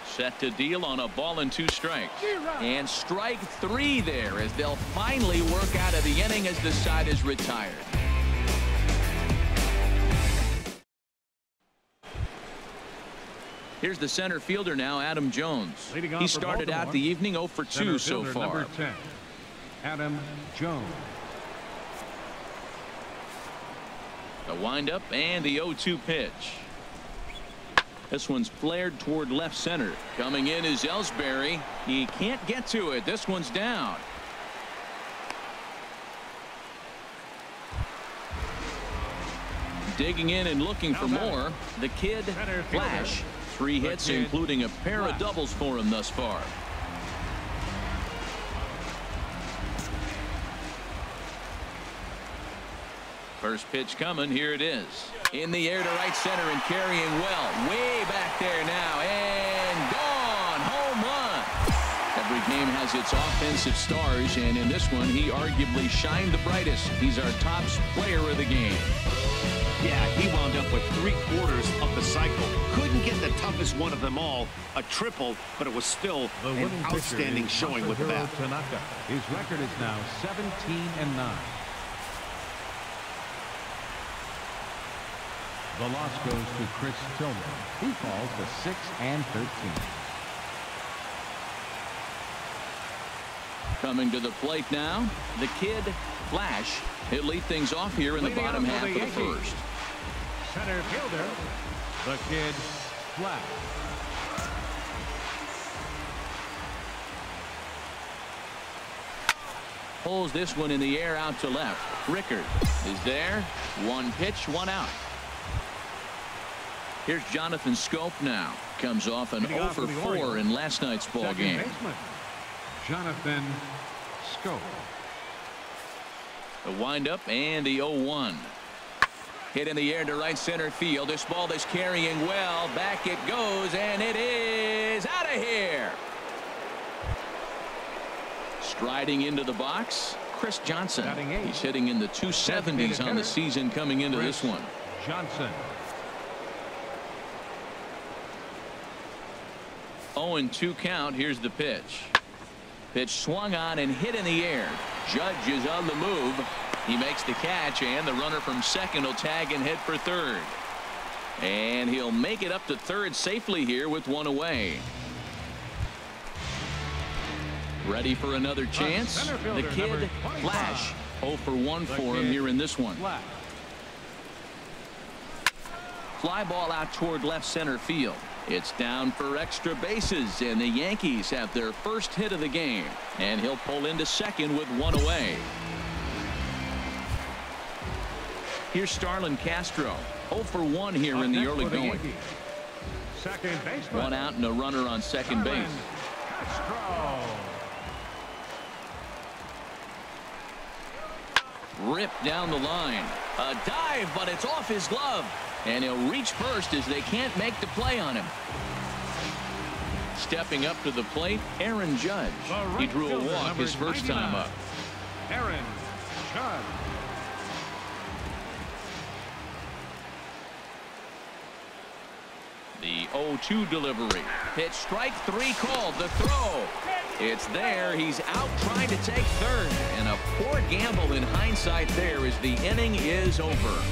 Set to deal on a ball and 2 strikes. And strike 3 there as they'll finally work out of the inning as the side is retired. Here's the center fielder now, Adam Jones. He started out the evening 0 for 2 so far. Number 10, Adam Jones. The windup and the 0-2 pitch. This one's flared toward left center. Coming in is Ellsbury. He can't get to it. This one's down. Digging in and looking for more. The kid Flash. 3 hits, including a pair of doubles for him thus far. First pitch coming. Here it is. In the air to right center and carrying well. Way back there now. And gone. Home run. Every game has its offensive stars, and in this one, he arguably shined the brightest. He's our top player of the game. Yeah, he wound up with 3/4 of the cycle. Couldn't get the toughest one of them all, a triple, but it was still an outstanding showing with the bat. Tanaka. His record is now 17-9. The loss goes to Chris Tillman. He falls to 6-13. Coming to the plate now, the kid, Flash. He'll lead things off here in the bottom half of the first. Center fielder, the kid, Flash. Pulls this one in the air out to left. Rickard is there. 1 pitch, 1 out. Here's Jonathan Scope now. Comes off an 0 for 4 in last night's ball game. Jonathan Scope. The windup and the 0-1. Hit in the air to right center field. This ball is carrying well. Back it goes, and it is out of here. Striding into the box, Chris Johnson. He's hitting in the 270s on the season coming into this one. Johnson. 0-2 count. Here's the pitch. Pitch swung on and hit in the air. Judge is on the move. He makes the catch, and the runner from second will tag and head for third. And he'll make it up to third safely here with 1 away. Ready for another chance. The kid, Flash. 0 for 1 for him here in this one. Fly ball out toward left center field. It's down for extra bases, and the Yankees have their first hit of the game. And he'll pull into second with 1 away. Here's Starlin Castro. 0 for 1 here in the early going. Second baseman. 1 out and a runner on second base. Castro. Ripped down the line. A dive, but it's off his glove. And he'll reach first as they can't make the play on him. Stepping up to the plate, Aaron Judge. He drew a walk his first time up. Aaron Judge. The 0-2 delivery. Pitch strike 3 called. The throw. It's there. He's out trying to take third. And a poor gamble in hindsight there as the inning is over.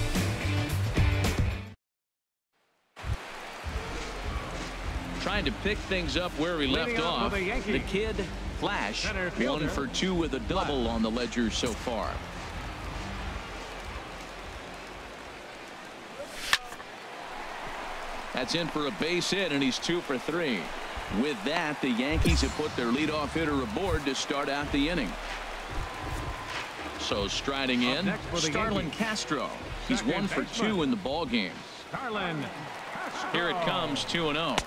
Trying to pick things up where we left off. The kid, Flash, 1 for 2 with a double on the ledger so far. That's in for a base hit, and he's 2 for 3. With that, the Yankees have put their leadoff hitter aboard to start out the inning. So striding in, Starlin Castro. He's 1 for 2 in the ball game. Here it comes, 2-0.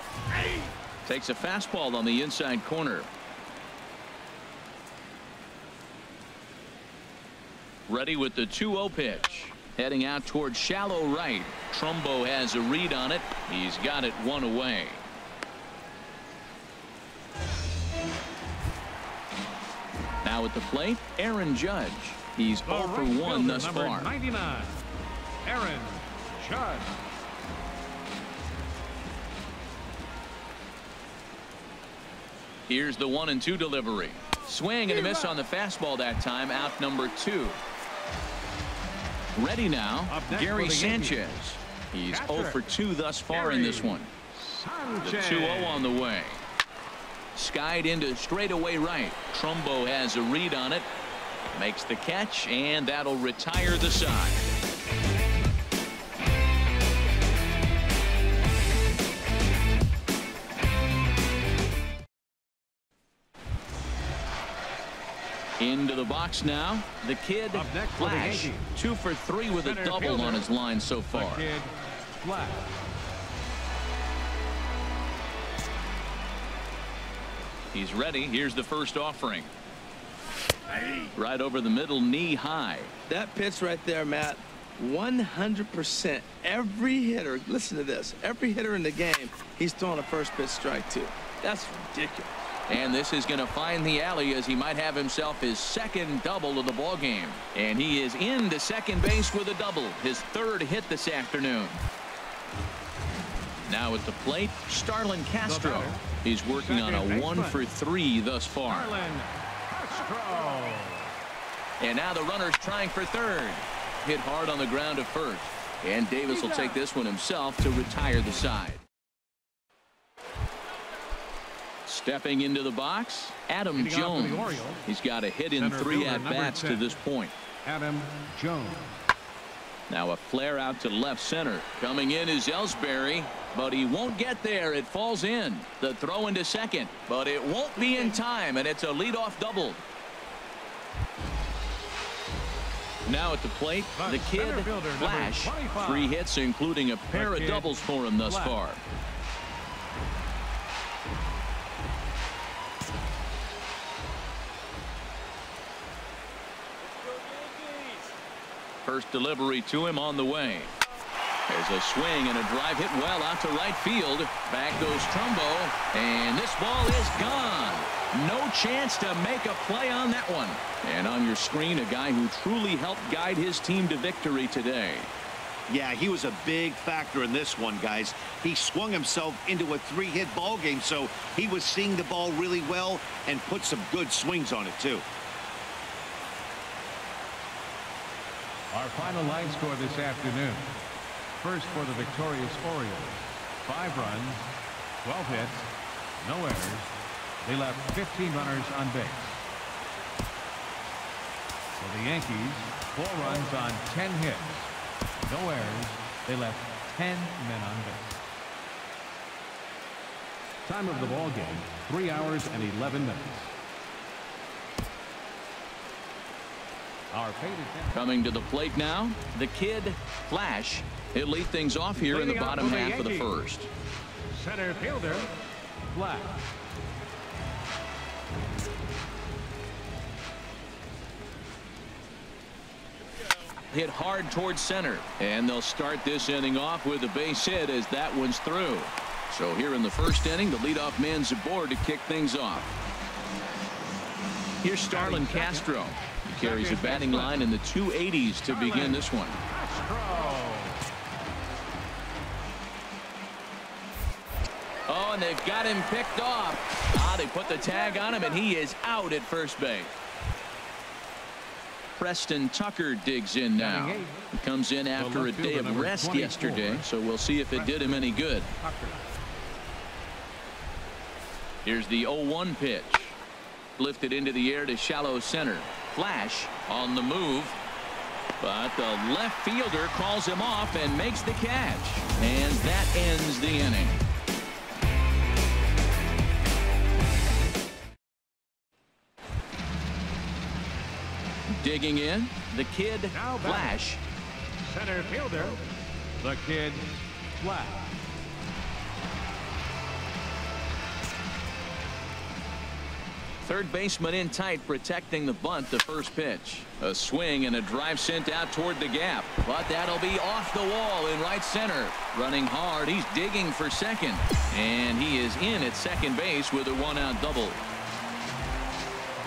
Takes a fastball on the inside corner. Ready with the 2-0 pitch. Heading out toward shallow right. Trumbo has a read on it. He's got it 1 away. Now at the plate, Aaron Judge. He's 0 for 1 thus far. 99. Aaron Judge. Here's the 1-2 delivery. Swing and a miss on the fastball that time. Out number 2. Ready now, Gary Sanchez. He's 0 for 2 thus far in this one. The 2-0 on the way. Skied into straightaway right. Trumbo has a read on it. Makes the catch, and that'll retire the side. Into the box now, the kid, Flash. 2 for 3 with a double on his line so far. He's ready. Here's the first offering. Right over the middle, knee high. That pitch right there, Matt, 100%. Every hitter, listen to this, every hitter in the game, he's throwing a first pitch strike to. That's ridiculous. And this is going to find the alley as he might have himself his second double of the ball game. And he is into second base with a double, his third hit this afternoon. Now at the plate, Starlin Castro. He's working on a 1-for-3 thus far. And now the runner's trying for third. Hit hard on the ground at first. And Davis will take this one himself to retire the side. Stepping into the box, Adam Jones. He's got a hit in 3 at-bats to this point. Adam Jones. Now a flare out to left center. Coming in is Ellsbury, but he won't get there. It falls in. The throw into second, but it won't be in time, and it's a leadoff double. Now at the plate, the kid, Flash. 3 hits, including a pair of doubles for him thus far. First delivery to him on the way. There's a swing and a drive hit well out to right field. Back goes Trumbo, and this ball is gone. No chance to make a play on that one. And on your screen, a guy who truly helped guide his team to victory today. Yeah, he was a big factor in this one, guys. He swung himself into a 3-hit ball game, so he was seeing the ball really well and put some good swings on it, too. Our final line score this afternoon. First for the victorious Orioles. 5 runs, 12 hits, no errors. They left 15 runners on base. For the Yankees, 4 runs on 10 hits, no errors. They left 10 men on base. Time of the ball game, 3 hours and 11 minutes. Coming to the plate now, the kid, Flash. He'll lead things off here in the bottom half of the first. Center fielder, Flash. Hit hard towards center, and they'll start this inning off with a base hit as that one's through. So here in the first inning, the leadoff man's aboard to kick things off. Here's Starlin Castro. He carries a batting line in the 280s to begin this one. Oh, and they've got him picked off. They put the tag on him, and he is out at first base. Preston Tucker digs in now. He comes in after a day of rest yesterday, so we'll see if it did him any good. Here's the 0-1 pitch. Lifted into the air to shallow center. Flash on the move, but the left fielder calls him off and makes the catch, and that ends the inning. Digging in, the kid, Flash. Center fielder, the kid, Flash. Third baseman in tight, protecting the bunt. The first pitch, a swing and a drive sent out toward the gap, but that'll be off the wall in right center. Running hard, he's digging for second, and he is in at second base with a 1-out double.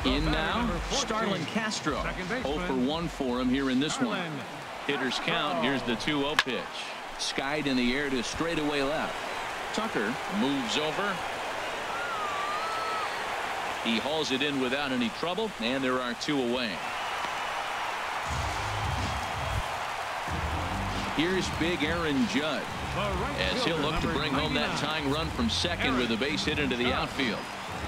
In now, Starlin Castro. 0 for 1 for him here in this one. Hitters count. Here's the 2-0 pitch. Skied in the air to straightaway left. Tucker moves over. He hauls it in without any trouble, and there are 2 away. Here's big Aaron Judd as he'll look to bring home that tying run from second with a base hit into the outfield.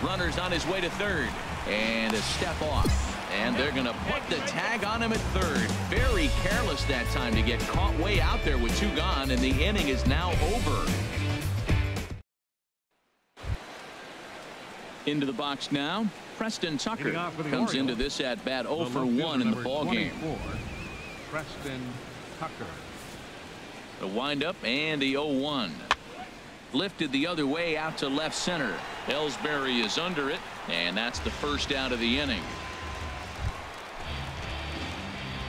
Runner's on his way to third, and a step off, and they're going to put the tag on him at third. Very careless that time to get caught way out there with 2 gone, and the inning is now over. Into the box now, Preston Tucker comes into this at bat 0 for 1 in the ball game. Preston Tucker. The windup and the 0-1. lifted the other way out to left center. Ellsbury is under it, and that's the first out of the inning.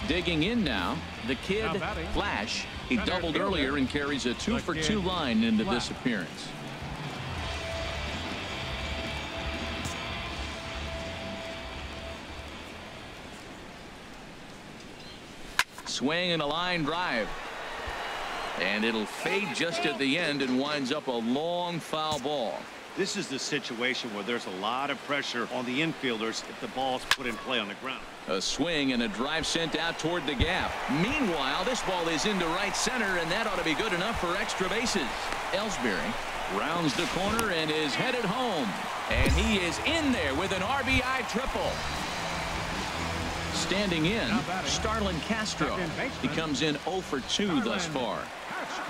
Digging in now, the kid Flash. He doubled earlier and carries a 2-for-2 line into this appearance. Swing and a line drive. And it'll fade just at the end and winds up a long foul ball. This is the situation where there's a lot of pressure on the infielders if the ball's put in play on the ground. A swing and a drive sent out toward the gap. Meanwhile, this ball is into right center, and that ought to be good enough for extra bases. Ellsbury rounds the corner and is headed home. And he is in there with an RBI triple. Standing in, Starlin Castro. He comes in 0 for 2 thus far.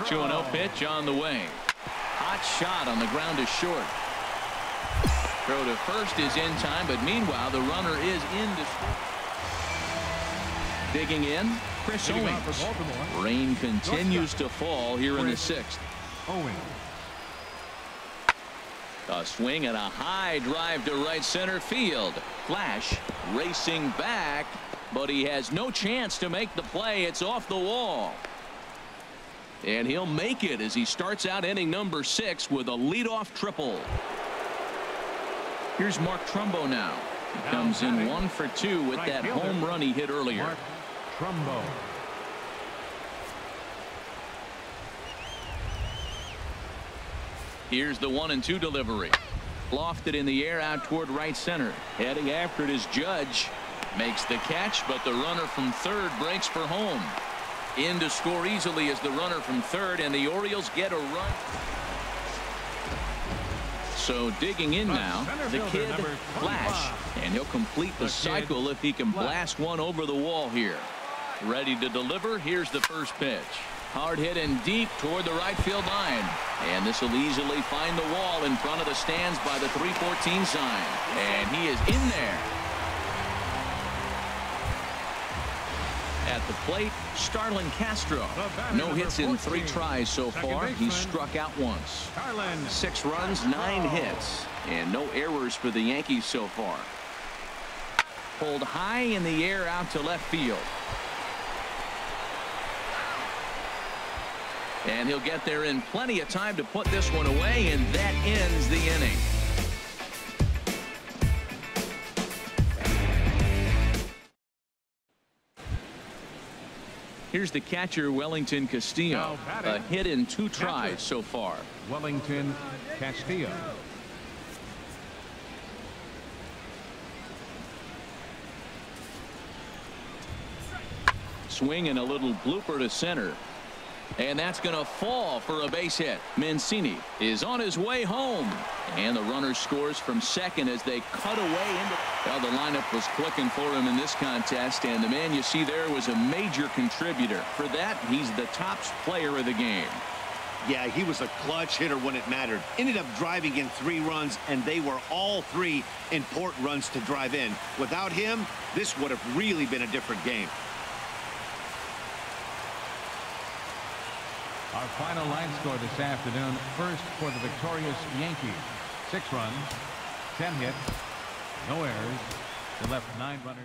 2-0 pitch on the way. Hot shot on the ground is short. Throw to first is in time, but meanwhile the runner is in to score. Digging in, Chris Owings. Rain continues to fall here in the 6th. A swing and a high drive to right center field. Flash racing back, but he has no chance to make the play. It's off the wall. And he'll make it as he starts out inning number 6 with a leadoff triple. Here's Mark Trumbo now. He comes in 1 for 2 with that home run he hit earlier. Mark Trumbo. Here's the 1-2 delivery. Lofted in the air out toward right center. Heading after it is Judge. Makes the catch, but the runner from third breaks for home. In to score easily is the runner from third, and the Orioles get a run. So digging in now, the kid Flash, and he'll complete the cycle if he can blast one over the wall here. Ready to deliver. Here's the first pitch. Hard hit and deep toward the right field line. And this will easily find the wall in front of the stands by the 314 sign. And he is in there. At the plate, Starlin Castro. No hits in 3 tries so far. He's struck out once. 6 runs, 9 hits. And no errors for the Yankees so far. Pulled high in the air out to left field. And he'll get there in plenty of time to put this one away, and that ends the inning. Here's the catcher, Wellington Castillo. A hit in 2 tries so far. Wellington Castillo. Swing and a little blooper to center. And that's going to fall for a base hit. Mancini is on his way home. And the runner scores from second as they cut away into. Well, the lineup was clicking for him in this contest. And the man you see there was a major contributor. For that, he's the top player of the game. Yeah, he was a clutch hitter when it mattered. Ended up driving in 3 runs, and they were all 3 important runs to drive in. Without him, this would have really been a different game. Our final line score this afternoon. First for the victorious Yankees. 6 runs, 10 hits, no errors. They left 9 runners.